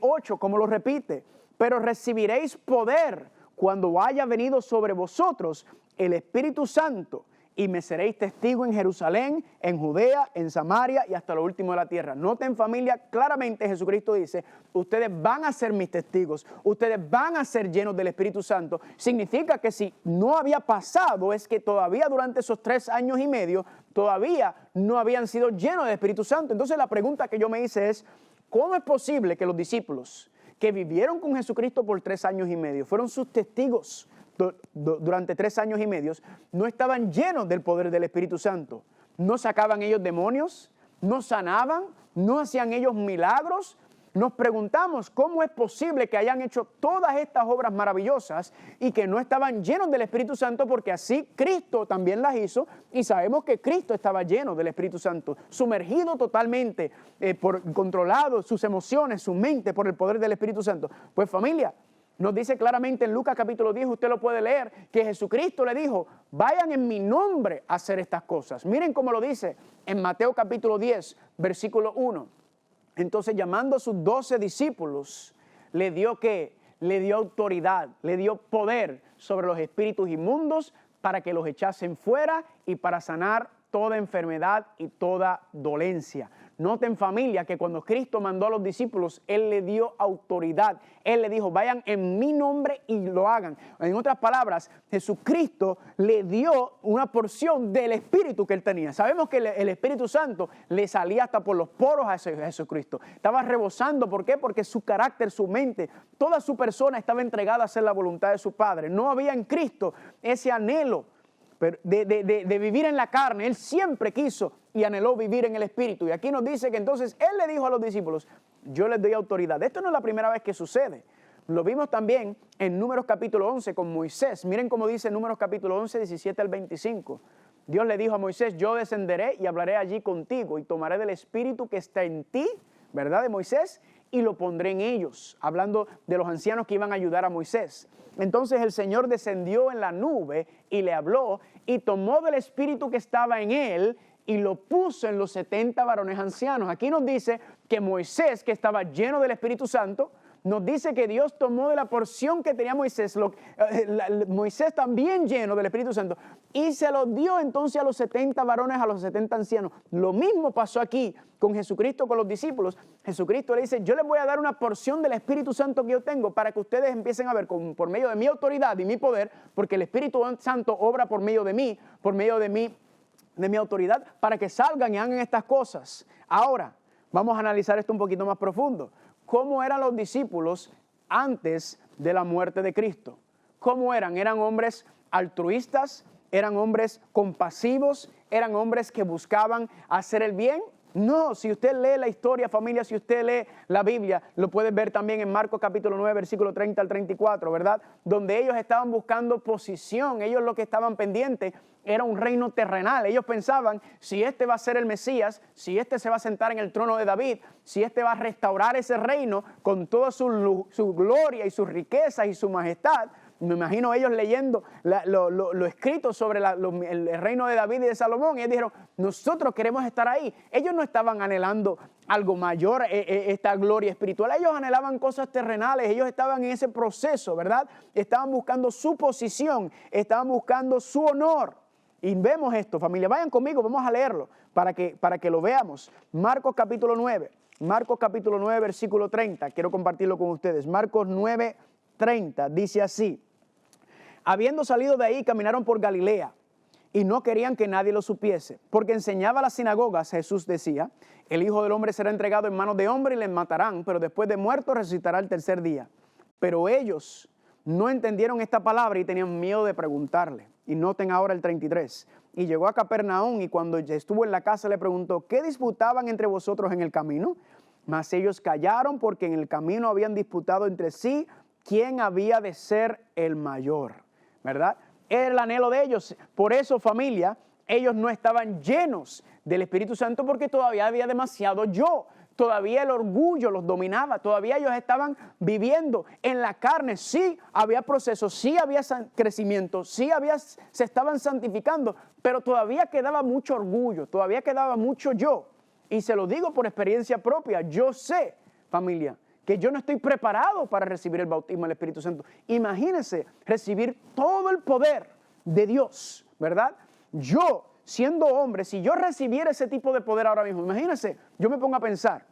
8, como lo repite. Pero recibiréis poder cuando haya venido sobre vosotros el Espíritu Santo. Y me seréis testigo en Jerusalén, en Judea, en Samaria y hasta lo último de la tierra. Noten, familia, claramente Jesucristo dice, ustedes van a ser mis testigos, ustedes van a ser llenos del Espíritu Santo. Significa que si no había pasado, es que todavía durante esos 3 años y medio, todavía no habían sido llenos del Espíritu Santo. Entonces la pregunta que yo me hice es, ¿cómo es posible que los discípulos que vivieron con Jesucristo por 3 años y medio, fueron sus testigos durante 3 años y medio, no estaban llenos del poder del Espíritu Santo? No sacaban ellos demonios, no sanaban, no hacían ellos milagros. Nos preguntamos cómo es posible que hayan hecho todas estas obras maravillosas y que no estaban llenos del Espíritu Santo, porque así Cristo también las hizo y sabemos que Cristo estaba lleno del Espíritu Santo, sumergido totalmente, controlado sus emociones, su mente por el poder del Espíritu Santo. Pues familia, nos dice claramente en Lucas capítulo 10, usted lo puede leer, que Jesucristo le dijo, vayan en mi nombre a hacer estas cosas. Miren cómo lo dice en Mateo capítulo 10, versículo 1. Entonces, llamando a sus 12 discípulos, le dio autoridad, le dio poder sobre los espíritus inmundos para que los echasen fuera y para sanar toda enfermedad y toda dolencia. Noten, familia, que cuando Cristo mandó a los discípulos, Él le dio autoridad. Él le dijo, vayan en mi nombre y lo hagan. En otras palabras, Jesucristo le dio una porción del Espíritu que Él tenía. Sabemos que el Espíritu Santo le salía hasta por los poros a Jesucristo. Estaba rebosando. ¿Por qué? Porque su carácter, su mente, toda su persona estaba entregada a hacer la voluntad de su Padre. No había en Cristo ese anhelo de vivir en la carne. Él siempre quiso y anheló vivir en el Espíritu. Y aquí nos dice que entonces Él le dijo a los discípulos, yo les doy autoridad. Esto no es la primera vez que sucede. Lo vimos también en Números capítulo 11 con Moisés. Miren cómo dice Números capítulo 11, 17 al 25. Dios le dijo a Moisés, yo descenderé y hablaré allí contigo y tomaré del Espíritu que está en ti, ¿verdad? De Moisés, y lo pondré en ellos. Hablando de los ancianos que iban a ayudar a Moisés. Entonces el Señor descendió en la nube y le habló y tomó del Espíritu que estaba en él y lo puso en los 70 varones ancianos. Aquí nos dice que Moisés, que estaba lleno del Espíritu Santo, nos dice que Dios tomó de la porción que tenía Moisés, Moisés también lleno del Espíritu Santo, y se lo dio entonces a los 70 varones, a los 70 ancianos. Lo mismo pasó aquí con Jesucristo, con los discípulos. Jesucristo le dice, yo les voy a dar una porción del Espíritu Santo que yo tengo para que ustedes empiecen a ver por medio de mi autoridad y mi poder, porque el Espíritu Santo obra por medio de mí, por medio de mi autoridad, para que salgan y hagan estas cosas. Ahora, vamos a analizar esto un poquito más profundo. ¿Cómo eran los discípulos antes de la muerte de Cristo? ¿Cómo eran? ¿Eran hombres altruistas? ¿Eran hombres compasivos? ¿Eran hombres que buscaban hacer el bien? No, si usted lee la historia, familia, si usted lee la Biblia, lo puede ver también en Marcos capítulo 9, versículo 30 al 34, ¿verdad? Donde ellos estaban buscando posición, ellos lo que estaban pendientes era un reino terrenal. Ellos pensaban, si este va a ser el Mesías, si este se va a sentar en el trono de David, si este va a restaurar ese reino con toda su gloria y sus riquezas y su majestad. Me imagino ellos leyendo lo escrito sobre el reino de David y de Salomón, y ellos dijeron, nosotros queremos estar ahí. Ellos no estaban anhelando algo mayor, esta gloria espiritual. Ellos anhelaban cosas terrenales, ellos estaban en ese proceso, ¿verdad? Estaban buscando su posición, estaban buscando su honor. Y vemos esto, familia, vayan conmigo, vamos a leerlo para que lo veamos. Marcos capítulo 9, Marcos capítulo 9, versículo 30. Quiero compartirlo con ustedes. Marcos 9, 30 dice así: habiendo salido de ahí, caminaron por Galilea y no querían que nadie lo supiese, porque enseñaba a las sinagogas. Jesús decía: el Hijo del Hombre será entregado en manos de hombres y les matarán, pero después de muerto resucitará el tercer día. Pero ellos no entendieron esta palabra y tenían miedo de preguntarle. Y noten ahora el 33. Y llegó a Capernaum, y cuando estuvo en la casa le preguntó: ¿qué disputaban entre vosotros en el camino? Mas ellos callaron, porque en el camino habían disputado entre sí quién había de ser el mayor, ¿verdad? Era el anhelo de ellos. Por eso, familia, ellos no estaban llenos del Espíritu Santo, porque todavía había demasiado yo. Todavía el orgullo los dominaba, todavía ellos estaban viviendo en la carne. Sí había procesos, sí había crecimiento, sí se estaban santificando, pero todavía quedaba mucho orgullo, todavía quedaba mucho yo. Y se lo digo por experiencia propia, yo sé, familia, que yo no estoy preparado para recibir el bautismo del Espíritu Santo. Imagínense recibir todo el poder de Dios, ¿verdad? Yo, siendo hombre, si yo recibiera ese tipo de poder ahora mismo, imagínense, yo me pongo a pensar,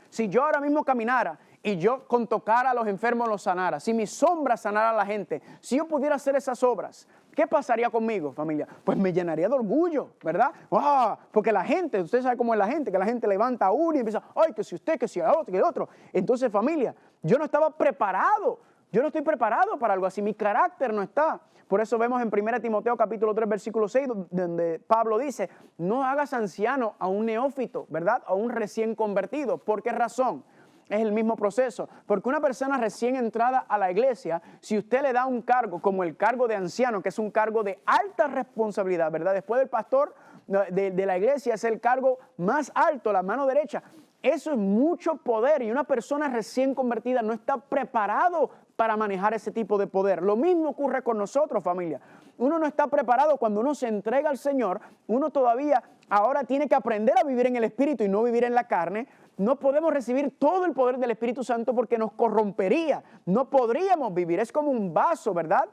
si yo ahora mismo caminara y yo con tocar a los enfermos los sanara, si mi sombra sanara a la gente, si yo pudiera hacer esas obras, ¿qué pasaría conmigo, familia? Pues me llenaría de orgullo, ¿verdad? ¡Wow! Porque la gente, usted sabe cómo es la gente, que la gente levanta a uno y empieza: ¡ay, que si usted, que si el otro, que el otro! Entonces, familia, yo no estaba preparado. Yo no estoy preparado para algo así, mi carácter no está. Por eso vemos en 1 Timoteo capítulo 3, versículo 6, donde Pablo dice: no hagas anciano a un neófito, ¿verdad? A un recién convertido. ¿Por qué razón? Es el mismo proceso. Porque una persona recién entrada a la iglesia, si usted le da un cargo como el cargo de anciano, que es un cargo de alta responsabilidad, ¿verdad? Después del pastor de la iglesia es el cargo más alto, la mano derecha. Eso es mucho poder, y una persona recién convertida no está preparado para manejar ese tipo de poder. Lo mismo ocurre con nosotros, familia. Uno no está preparado cuando uno se entrega al Señor. Uno todavía ahora tiene que aprender a vivir en el Espíritu y no vivir en la carne. No podemos recibir todo el poder del Espíritu Santo porque nos corrompería. No podríamos vivir. Es como un vaso, ¿verdad?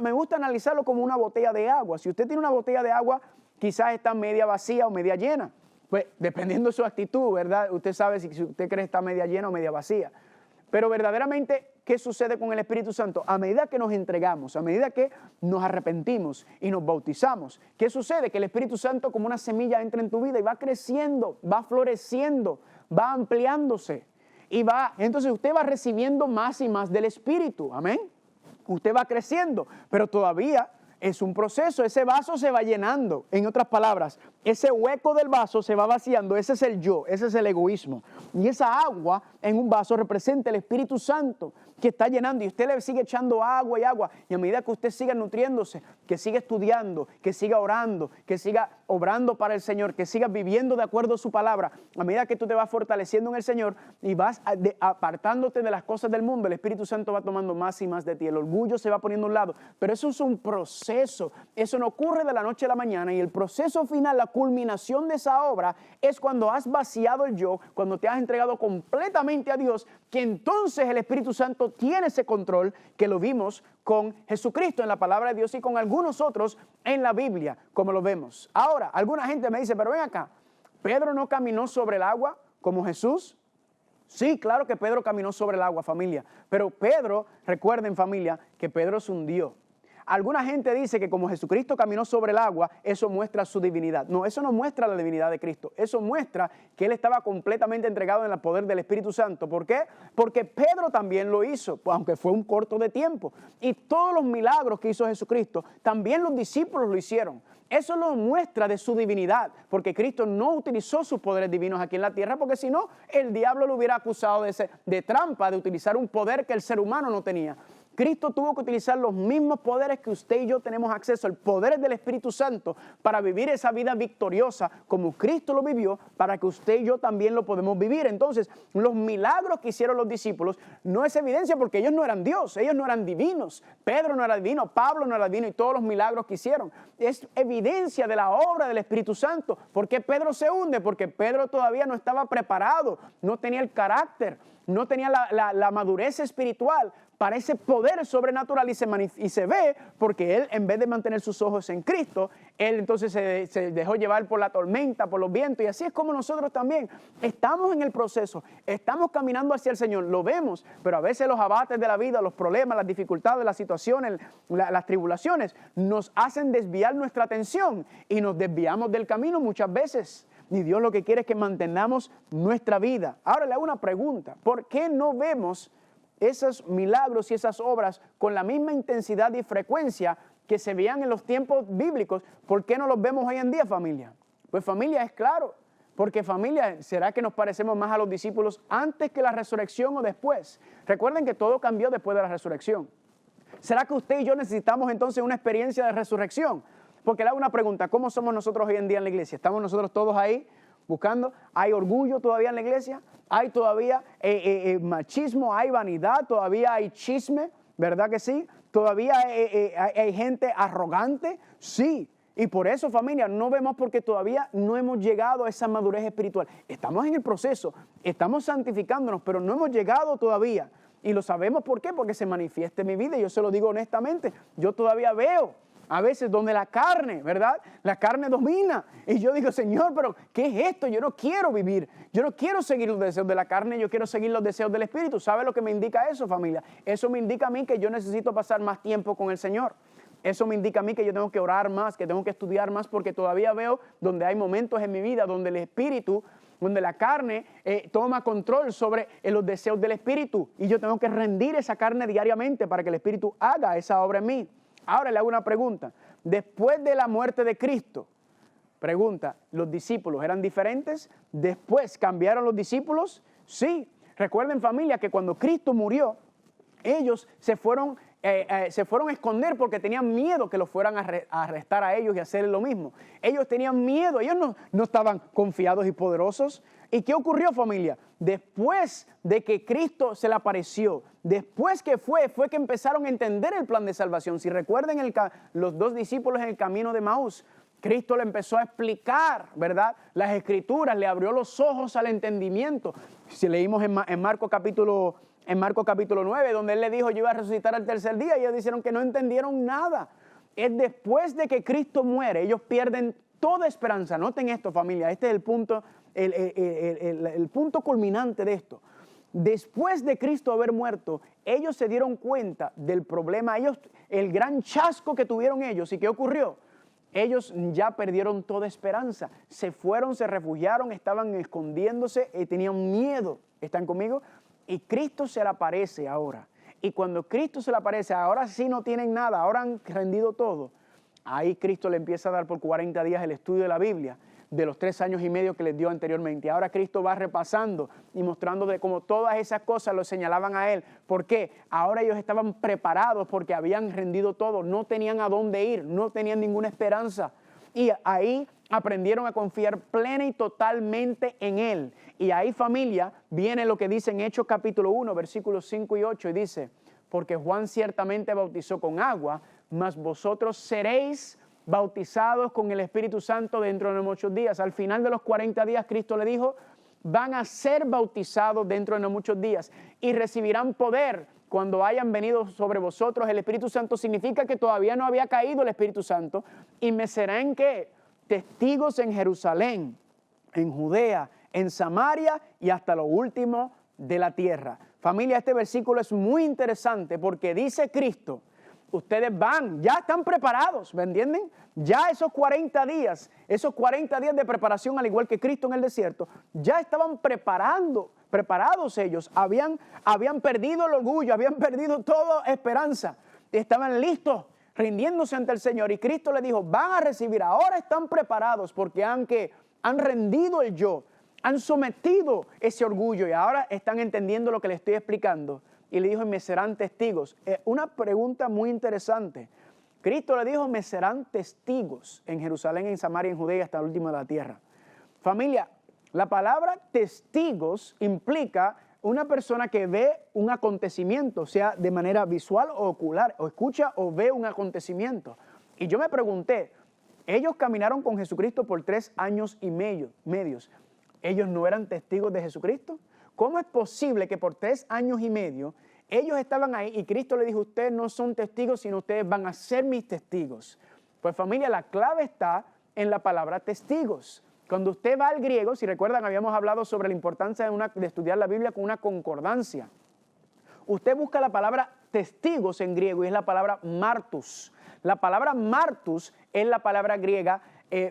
Me gusta analizarlo como una botella de agua. Si usted tiene una botella de agua, quizás está media vacía o media llena. Pues dependiendo de su actitud, ¿verdad? Usted sabe si usted cree que está media llena o media vacía. Pero verdaderamente, ¿qué sucede con el Espíritu Santo? A medida que nos entregamos, a medida que nos arrepentimos y nos bautizamos, ¿qué sucede? Que el Espíritu Santo, como una semilla, entra en tu vida y va creciendo, va floreciendo, va ampliándose. Entonces usted va recibiendo más y más del Espíritu. Amén. Usted va creciendo, pero todavía es un proceso. Ese vaso se va llenando. En otras palabras, ese hueco del vaso se va vaciando. Ese es el yo, ese es el egoísmo. Y esa agua en un vaso representa el Espíritu Santo que está llenando, y usted le sigue echando agua y agua. Y a medida que usted siga nutriéndose, que siga estudiando, que siga orando, que siga obrando para el Señor, que siga viviendo de acuerdo a su palabra, a medida que tú te vas fortaleciendo en el Señor y vas apartándote de las cosas del mundo, el Espíritu Santo va tomando más y más de ti. El orgullo se va poniendo a un lado. Pero eso es un proceso. Eso no ocurre de la noche a la mañana. Y el proceso final, la culminación de esa obra, es cuando has vaciado el yo, cuando te has entregado completamente a Dios, que entonces el Espíritu Santo tiene ese control, que lo vimos con Jesucristo en la palabra de Dios y con algunos otros en la Biblia, como lo vemos. Ahora, alguna gente me dice: pero ven acá, ¿Pedro no caminó sobre el agua como Jesús? Sí, claro que Pedro caminó sobre el agua, familia. Pero Pedro, recuerden, familia, que Pedro se hundió. Alguna gente dice que como Jesucristo caminó sobre el agua, eso muestra su divinidad. No, eso no muestra la divinidad de Cristo. Eso muestra que Él estaba completamente entregado en el poder del Espíritu Santo. ¿Por qué? Porque Pedro también lo hizo, aunque fue un corto de tiempo. Y todos los milagros que hizo Jesucristo, también los discípulos lo hicieron. Eso lo muestra de su divinidad, porque Cristo no utilizó sus poderes divinos aquí en la tierra, porque si no, el diablo lo hubiera acusado de trampa, de utilizar un poder que el ser humano no tenía. Cristo tuvo que utilizar los mismos poderes que usted y yo tenemos acceso, el poder del Espíritu Santo, para vivir esa vida victoriosa como Cristo lo vivió, para que usted y yo también lo podemos vivir. Entonces, los milagros que hicieron los discípulos no es evidencia, porque ellos no eran Dios, ellos no eran divinos. Pedro no era divino, Pablo no era divino, y todos los milagros que hicieron es evidencia de la obra del Espíritu Santo. ¿Por qué Pedro se hunde? Porque Pedro todavía no estaba preparado, no tenía el carácter, no tenían la madurez espiritual para ese poder sobrenatural y se ve porque él, en vez de mantener sus ojos en Cristo, él entonces se dejó llevar por la tormenta, por los vientos, y así es como nosotros también estamos en el proceso, estamos caminando hacia el Señor, lo vemos, pero a veces los abates de la vida, los problemas, las dificultades, las situaciones, las tribulaciones nos hacen desviar nuestra atención y nos desviamos del camino muchas veces. Y Dios lo que quiere es que mantengamos nuestra vida. Ahora le hago una pregunta: ¿por qué no vemos esos milagros y esas obras con la misma intensidad y frecuencia que se veían en los tiempos bíblicos? ¿Por qué no los vemos hoy en día, familia? Pues familia, es claro, porque familia, ¿será que nos parecemos más a los discípulos antes que la resurrección o después? Recuerden que todo cambió después de la resurrección. ¿Será que usted y yo necesitamos entonces una experiencia de resurrección? Porque le hago una pregunta: ¿cómo somos nosotros hoy en día en la iglesia? ¿Estamos nosotros todos ahí buscando? ¿Hay orgullo todavía en la iglesia? ¿Hay todavía machismo? ¿Hay vanidad? ¿Todavía hay chisme? ¿Verdad que sí? ¿Todavía hay gente arrogante? Sí. Y por eso, familia, no vemos, porque todavía no hemos llegado a esa madurez espiritual. Estamos en el proceso, estamos santificándonos, pero no hemos llegado todavía. Y lo sabemos, ¿por qué? Porque se manifiesta en mi vida, y yo se lo digo honestamente, yo todavía veo a veces donde la carne, ¿verdad? La carne domina. Y yo digo: Señor, pero ¿qué es esto? Yo no quiero vivir. Yo no quiero seguir los deseos de la carne, yo quiero seguir los deseos del Espíritu. ¿Sabe lo que me indica eso, familia? Eso me indica a mí que yo necesito pasar más tiempo con el Señor. Eso me indica a mí que yo tengo que orar más, que tengo que estudiar más, porque todavía veo donde hay momentos en mi vida donde el Espíritu, donde la carne toma control sobre los deseos del Espíritu. Y yo tengo que rendir esa carne diariamente para que el Espíritu haga esa obra en mí. Ahora le hago una pregunta: después de la muerte de Cristo, pregunta, ¿los discípulos eran diferentes? ¿Después cambiaron los discípulos? Sí. Recuerden, familia, que cuando Cristo murió, ellos se fueron a esconder porque tenían miedo que los fueran a arrestar a ellos y hacer lo mismo. Ellos tenían miedo, ellos no estaban confiados y poderosos. ¿Y qué ocurrió, familia? Después de que Cristo se le apareció, después que fue que empezaron a entender el plan de salvación. Si recuerden los dos discípulos en el camino de Maús, Cristo le empezó a explicar, ¿verdad?, las Escrituras, le abrió los ojos al entendimiento. Si leímos en Marcos capítulo 9, donde Él le dijo: yo iba a resucitar al tercer día, y ellos dijeron que no entendieron nada. Es después de que Cristo muere, ellos pierden toda esperanza. Noten esto, familia, este es el punto, el punto culminante de esto. Después de Cristo haber muerto, ellos se dieron cuenta del problema, el gran chasco que tuvieron ellos. ¿Y qué ocurrió? Ellos ya perdieron toda esperanza, se fueron, se refugiaron, estaban escondiéndose y tenían miedo. ¿Están conmigo? Y Cristo se le aparece ahora. Y cuando Cristo se le aparece, ahora sí no tienen nada, ahora han rendido todo. Ahí Cristo le empieza a dar por 40 días el estudio de la Biblia, de los 3 años y medio que les dio anteriormente. Ahora Cristo va repasando y mostrando de cómo todas esas cosas lo señalaban a Él. ¿Por qué? Ahora ellos estaban preparados porque habían rendido todo, no tenían a dónde ir, no tenían ninguna esperanza. Y ahí aprendieron a confiar plena y totalmente en Él. Y ahí, familia, viene lo que dice en Hechos capítulo 1, versículos 5 y 8, y dice: porque Juan ciertamente bautizó con agua, mas vosotros seréis bautizados con el Espíritu Santo dentro de muchos días. Al final de los 40 días, Cristo le dijo: van a ser bautizados dentro de muchos días y recibirán poder cuando hayan venido sobre vosotros el Espíritu Santo. Significa que todavía no había caído el Espíritu Santo. Y me serán, ¿qué?, testigos en Jerusalén, en Judea, en Samaria y hasta lo último de la tierra. Familia, este versículo es muy interesante porque dice Cristo: ustedes ya están preparados, ¿me entienden? Ya esos 40 días de preparación, al igual que Cristo en el desierto, ya estaban preparados ellos, habían perdido el orgullo, habían perdido toda esperanza, estaban listos, rindiéndose ante el Señor. Y Cristo les dijo: van a recibir, ahora están preparados porque han rendido el yo, han sometido ese orgullo y ahora están entendiendo lo que les estoy explicando. Y le dijo: y me serán testigos. Una pregunta muy interesante. Cristo le dijo: me serán testigos en Jerusalén, en Samaria, en Judea, hasta el último de la tierra. Familia, la palabra testigos implica una persona que ve un acontecimiento, sea de manera visual o ocular, o escucha o ve un acontecimiento. Y yo me pregunté, ellos caminaron con Jesucristo por 3 años y medios. ¿Ellos no eran testigos de Jesucristo? ¿cómo es posible que por 3 años y medio ellos estaban ahí y Cristo le dijo, ustedes no son testigos, sino ustedes van a ser mis testigos? Pues familia, la clave está en la palabra testigos. Cuando usted va al griego, si recuerdan, habíamos hablado sobre la importancia de estudiar la Biblia con una concordancia. Usted busca la palabra testigos en griego y es la palabra martus. La palabra martus es la palabra griega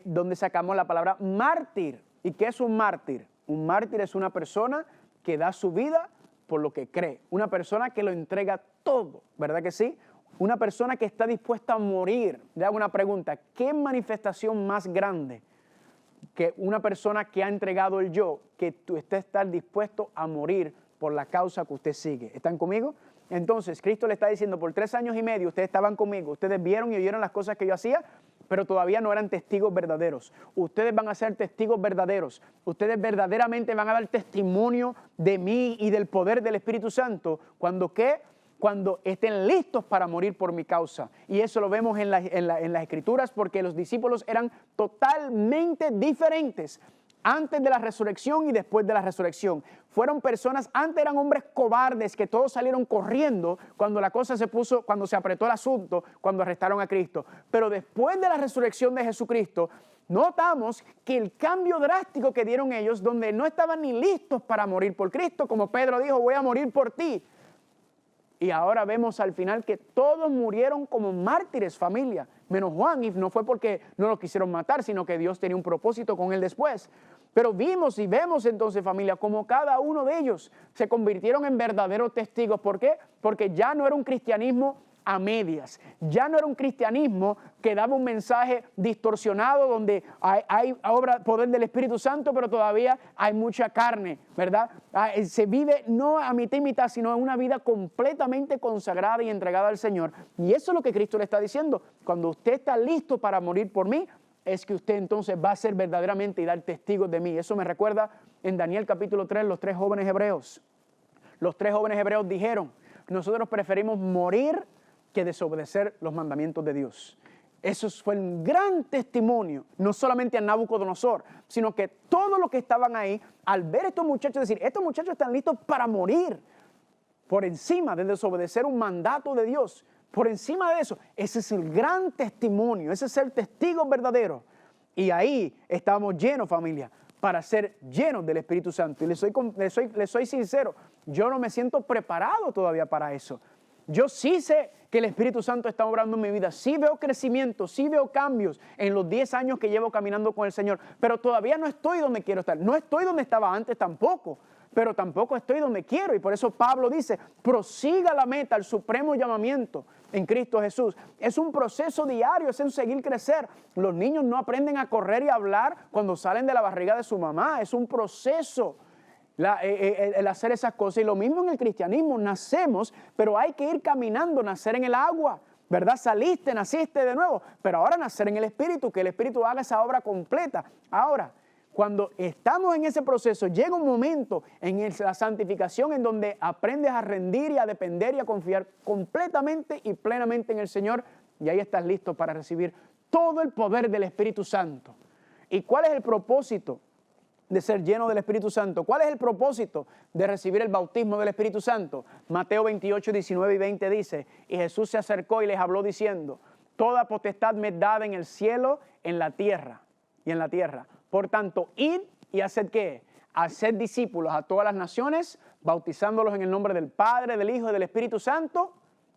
donde sacamos la palabra mártir. ¿Y qué es un mártir? Un mártir es una persona que da su vida por lo que cree. Una persona que lo entrega todo, ¿verdad que sí? Una persona que está dispuesta a morir. Le hago una pregunta, ¿qué manifestación más grande que una persona que ha entregado el yo, que usted está dispuesto a morir por la causa que usted sigue? ¿Están conmigo? Entonces, Cristo le está diciendo, por 3 años y medio ustedes estaban conmigo, ustedes vieron y oyeron las cosas que yo hacía, pero todavía no eran testigos verdaderos. Ustedes van a ser testigos verdaderos. Ustedes verdaderamente van a dar testimonio de mí y del poder del Espíritu Santo. ¿Cuándo qué? Cuando estén listos para morir por mi causa. Y eso lo vemos en las Escrituras, porque los discípulos eran totalmente diferentes antes de la resurrección y después de la resurrección. Fueron personas, antes eran hombres cobardes que todos salieron corriendo cuando la cosa se puso, cuando se apretó el asunto, cuando arrestaron a Cristo. Pero después de la resurrección de Jesucristo, notamos que el cambio drástico que dieron ellos, donde no estaban ni listos para morir por Cristo, como Pedro dijo, voy a morir por ti. Y ahora vemos al final que todos murieron como mártires, familia, menos Juan, y no fue porque no lo quisieron matar, sino que Dios tenía un propósito con él después. Pero vimos y vemos entonces, familia, como cada uno de ellos se convirtieron en verdaderos testigos. ¿Por qué? Porque ya no era un cristianismo a medias. Ya no era un cristianismo que daba un mensaje distorsionado donde hay poder del Espíritu Santo, pero todavía hay mucha carne, ¿verdad? Se vive no a mitad y mitad, sino en una vida completamente consagrada y entregada al Señor. Y eso es lo que Cristo le está diciendo. Cuando usted está listo para morir por mí, es que usted entonces va a ser verdaderamente y dar testigos de mí. Eso me recuerda en Daniel capítulo 3, los 3 jóvenes hebreos. Los 3 jóvenes hebreos dijeron, nosotros preferimos morir que desobedecer los mandamientos de Dios. Eso fue un gran testimonio, no solamente a Nabucodonosor, sino que todos los que estaban ahí, al ver a estos muchachos, decir, estos muchachos están listos para morir, por encima de desobedecer un mandato de Dios, por encima de eso, ese es el gran testimonio, ese es el testigo verdadero. Y ahí estamos llenos, familia, para ser llenos del Espíritu Santo. Y les soy sincero, yo no me siento preparado todavía para eso. Yo sí sé que el Espíritu Santo está obrando en mi vida, sí veo crecimiento, sí veo cambios en los 10 años que llevo caminando con el Señor, pero todavía no estoy donde quiero estar, no estoy donde estaba antes tampoco, pero tampoco estoy donde quiero, y por eso Pablo dice, prosiga la meta, el supremo llamamiento en Cristo Jesús. Es un proceso diario, es un seguir crecer. Los niños no aprenden a correr y a hablar cuando salen de la barriga de su mamá, es un proceso. El hacer esas cosas. Y lo mismo en el cristianismo, nacemos, pero hay que ir caminando, nacer en el agua, ¿verdad? Saliste, naciste de nuevo, pero ahora nacer en el Espíritu, que el Espíritu haga esa obra completa. Ahora, cuando estamos en ese proceso, llega un momento en la santificación en donde aprendes a rendir y a depender y a confiar completamente y plenamente en el Señor, y ahí estás listo para recibir todo el poder del Espíritu Santo. ¿Y cuál es el propósito de ser lleno del Espíritu Santo? ¿Cuál es el propósito de recibir el bautismo del Espíritu Santo? Mateo 28, 19 y 20 dice, y Jesús se acercó y les habló diciendo, toda potestad me es dada en el cielo, en la tierra y en la tierra. Por tanto, id y haced ¿qué? Haced discípulos a todas las naciones, bautizándolos en el nombre del Padre, del Hijo y del Espíritu Santo.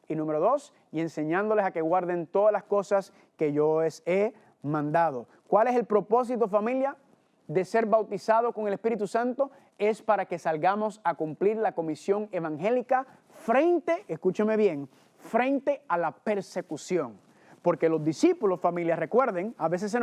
Y número 2, y enseñándoles a que guarden todas las cosas que yo les he mandado. ¿Cuál es el propósito, familia, de ser bautizado con el Espíritu Santo? Es para que salgamos a cumplir la comisión evangélica frente, escúcheme bien, frente a la persecución. Porque los discípulos, familia, recuerden, a veces se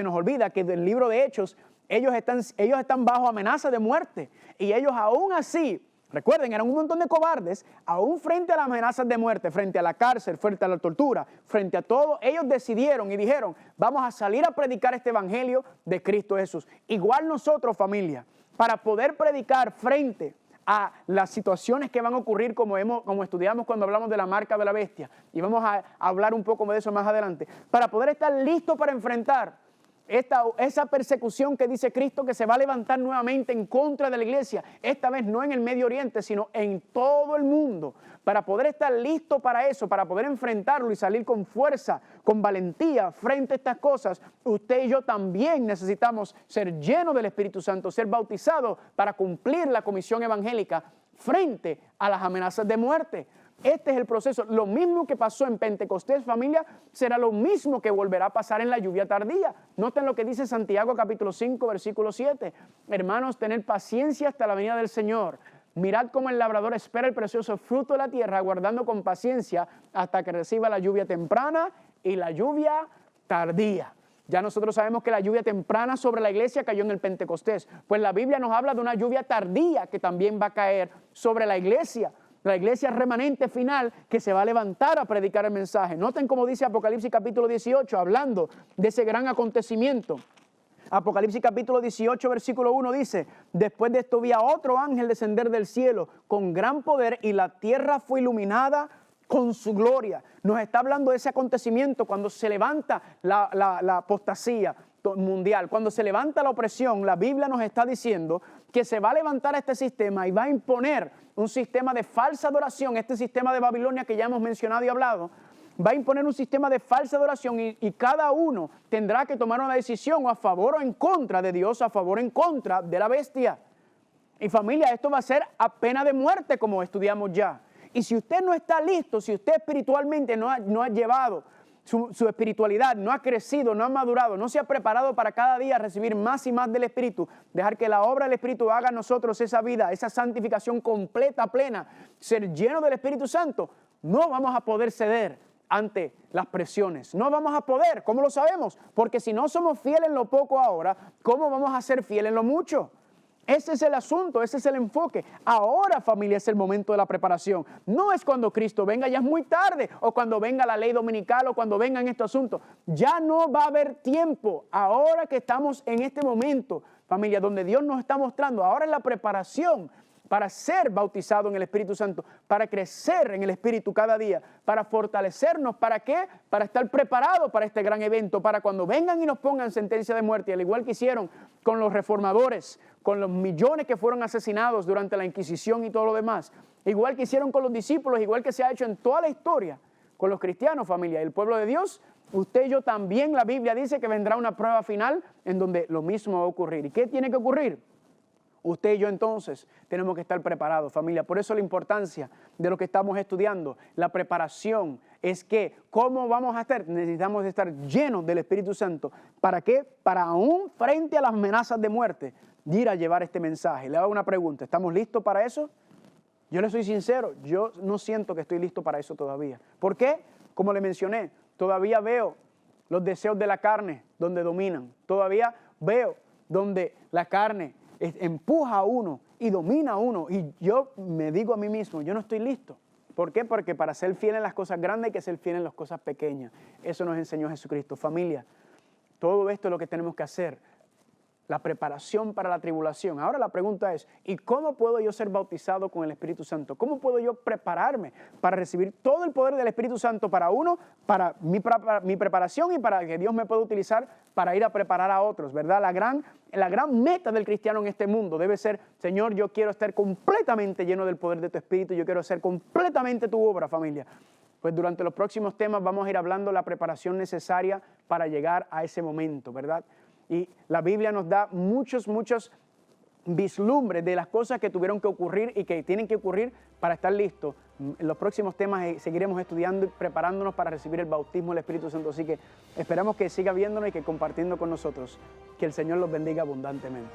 nos olvida que del libro de Hechos, ellos están bajo amenaza de muerte. Y ellos aún así, recuerden, eran un montón de cobardes, aún frente a las amenazas de muerte, frente a la cárcel, frente a la tortura, frente a todo, ellos decidieron y dijeron, vamos a salir a predicar este evangelio de Cristo Jesús. Igual nosotros, familia, para poder predicar frente a las situaciones que van a ocurrir como estudiamos cuando hablamos de la marca de la bestia, y vamos a hablar un poco de eso más adelante, para poder estar listos para enfrentar esa persecución que dice Cristo que se va a levantar nuevamente en contra de la iglesia, esta vez no en el Medio Oriente, sino en todo el mundo, para poder estar listo para eso, para poder enfrentarlo y salir con fuerza, con valentía frente a estas cosas, usted y yo también necesitamos ser llenos del Espíritu Santo, ser bautizados para cumplir la comisión evangélica frente a las amenazas de muerte. Este es el proceso. Lo mismo que pasó en Pentecostés, familia, será lo mismo que volverá a pasar en la lluvia tardía. Noten lo que dice Santiago capítulo 5, versículo 7. Hermanos, tened paciencia hasta la venida del Señor. Mirad cómo el labrador espera el precioso fruto de la tierra, aguardando con paciencia hasta que reciba la lluvia temprana y la lluvia tardía. Ya nosotros sabemos que la lluvia temprana sobre la iglesia cayó en el Pentecostés. Pues la Biblia nos habla de una lluvia tardía que también va a caer sobre la iglesia remanente final que se va a levantar a predicar el mensaje. Noten cómo dice Apocalipsis capítulo 18, hablando de ese gran acontecimiento. Apocalipsis capítulo 18, versículo 1 dice: después de esto vi a otro ángel descender del cielo con gran poder y la tierra fue iluminada con su gloria. Nos está hablando de ese acontecimiento cuando se levanta la apostasía mundial, cuando se levanta la opresión. La Biblia nos está diciendo que se va a levantar este sistema y va a imponer un sistema de falsa adoración, este sistema de Babilonia que ya hemos mencionado y hablado, va a imponer un sistema de falsa adoración y cada uno tendrá que tomar una decisión a favor o en contra de Dios, a favor o en contra de la bestia. Y familia, esto va a ser a pena de muerte, como estudiamos ya. Y si usted no está listo, si usted espiritualmente no ha llevado su espiritualidad, no ha crecido, no ha madurado, no se ha preparado para cada día recibir más y más del Espíritu, dejar que la obra del Espíritu haga en nosotros esa vida, esa santificación completa, plena, ser lleno del Espíritu Santo, no vamos a poder ceder ante las presiones. No vamos a poder. ¿Cómo lo sabemos? Porque si no somos fieles en lo poco ahora, ¿cómo vamos a ser fieles en lo mucho? Ese es el asunto, ese es el enfoque. Ahora, familia, es el momento de la preparación. No es cuando Cristo venga, ya es muy tarde, o cuando venga la ley dominical, o cuando vengan estos asuntos. Ya no va a haber tiempo. Ahora que estamos en este momento, familia, donde Dios nos está mostrando, ahora es la preparación para ser bautizado en el Espíritu Santo, para crecer en el Espíritu cada día, para fortalecernos. ¿Para qué? Para estar preparados para este gran evento, para cuando vengan y nos pongan sentencia de muerte, al igual que hicieron con los reformadores, con los millones que fueron asesinados durante la Inquisición y todo lo demás, igual que hicieron con los discípulos, igual que se ha hecho en toda la historia con los cristianos, familia, el pueblo de Dios. Usted y yo también, la Biblia dice que vendrá una prueba final en donde lo mismo va a ocurrir. ¿Y qué tiene que ocurrir? Usted y yo entonces tenemos que estar preparados, familia. Por eso la importancia de lo que estamos estudiando, la preparación, es que ¿cómo vamos a estar? Necesitamos estar llenos del Espíritu Santo. ¿Para qué? Para aún frente a las amenazas de muerte, ir a llevar este mensaje. Le hago una pregunta, ¿estamos listos para eso? Yo le soy sincero, yo no siento que estoy listo para eso todavía. ¿Por qué? Como le mencioné, todavía veo los deseos de la carne donde dominan. Todavía veo donde la carne empuja a uno y domina a uno. Y yo me digo a mí mismo, yo no estoy listo. ¿Por qué? Porque para ser fiel en las cosas grandes hay que ser fiel en las cosas pequeñas. Eso nos enseñó Jesucristo. Familia, todo esto es lo que tenemos que hacer. La preparación para la tribulación. Ahora la pregunta es, ¿y cómo puedo yo ser bautizado con el Espíritu Santo? ¿Cómo puedo yo prepararme para recibir todo el poder del Espíritu Santo para uno, para mi preparación y para que Dios me pueda utilizar para ir a preparar a otros, ¿verdad? La gran meta del cristiano en este mundo debe ser, Señor, yo quiero estar completamente lleno del poder de tu Espíritu, yo quiero hacer completamente tu obra, familia. Pues durante los próximos temas vamos a ir hablando de la preparación necesaria para llegar a ese momento, ¿verdad? Y la Biblia nos da muchos vislumbres de las cosas que tuvieron que ocurrir y que tienen que ocurrir para estar listos. En los próximos temas seguiremos estudiando y preparándonos para recibir el bautismo del Espíritu Santo. Así que esperamos que siga viéndonos y que compartiendo con nosotros. Que el Señor los bendiga abundantemente.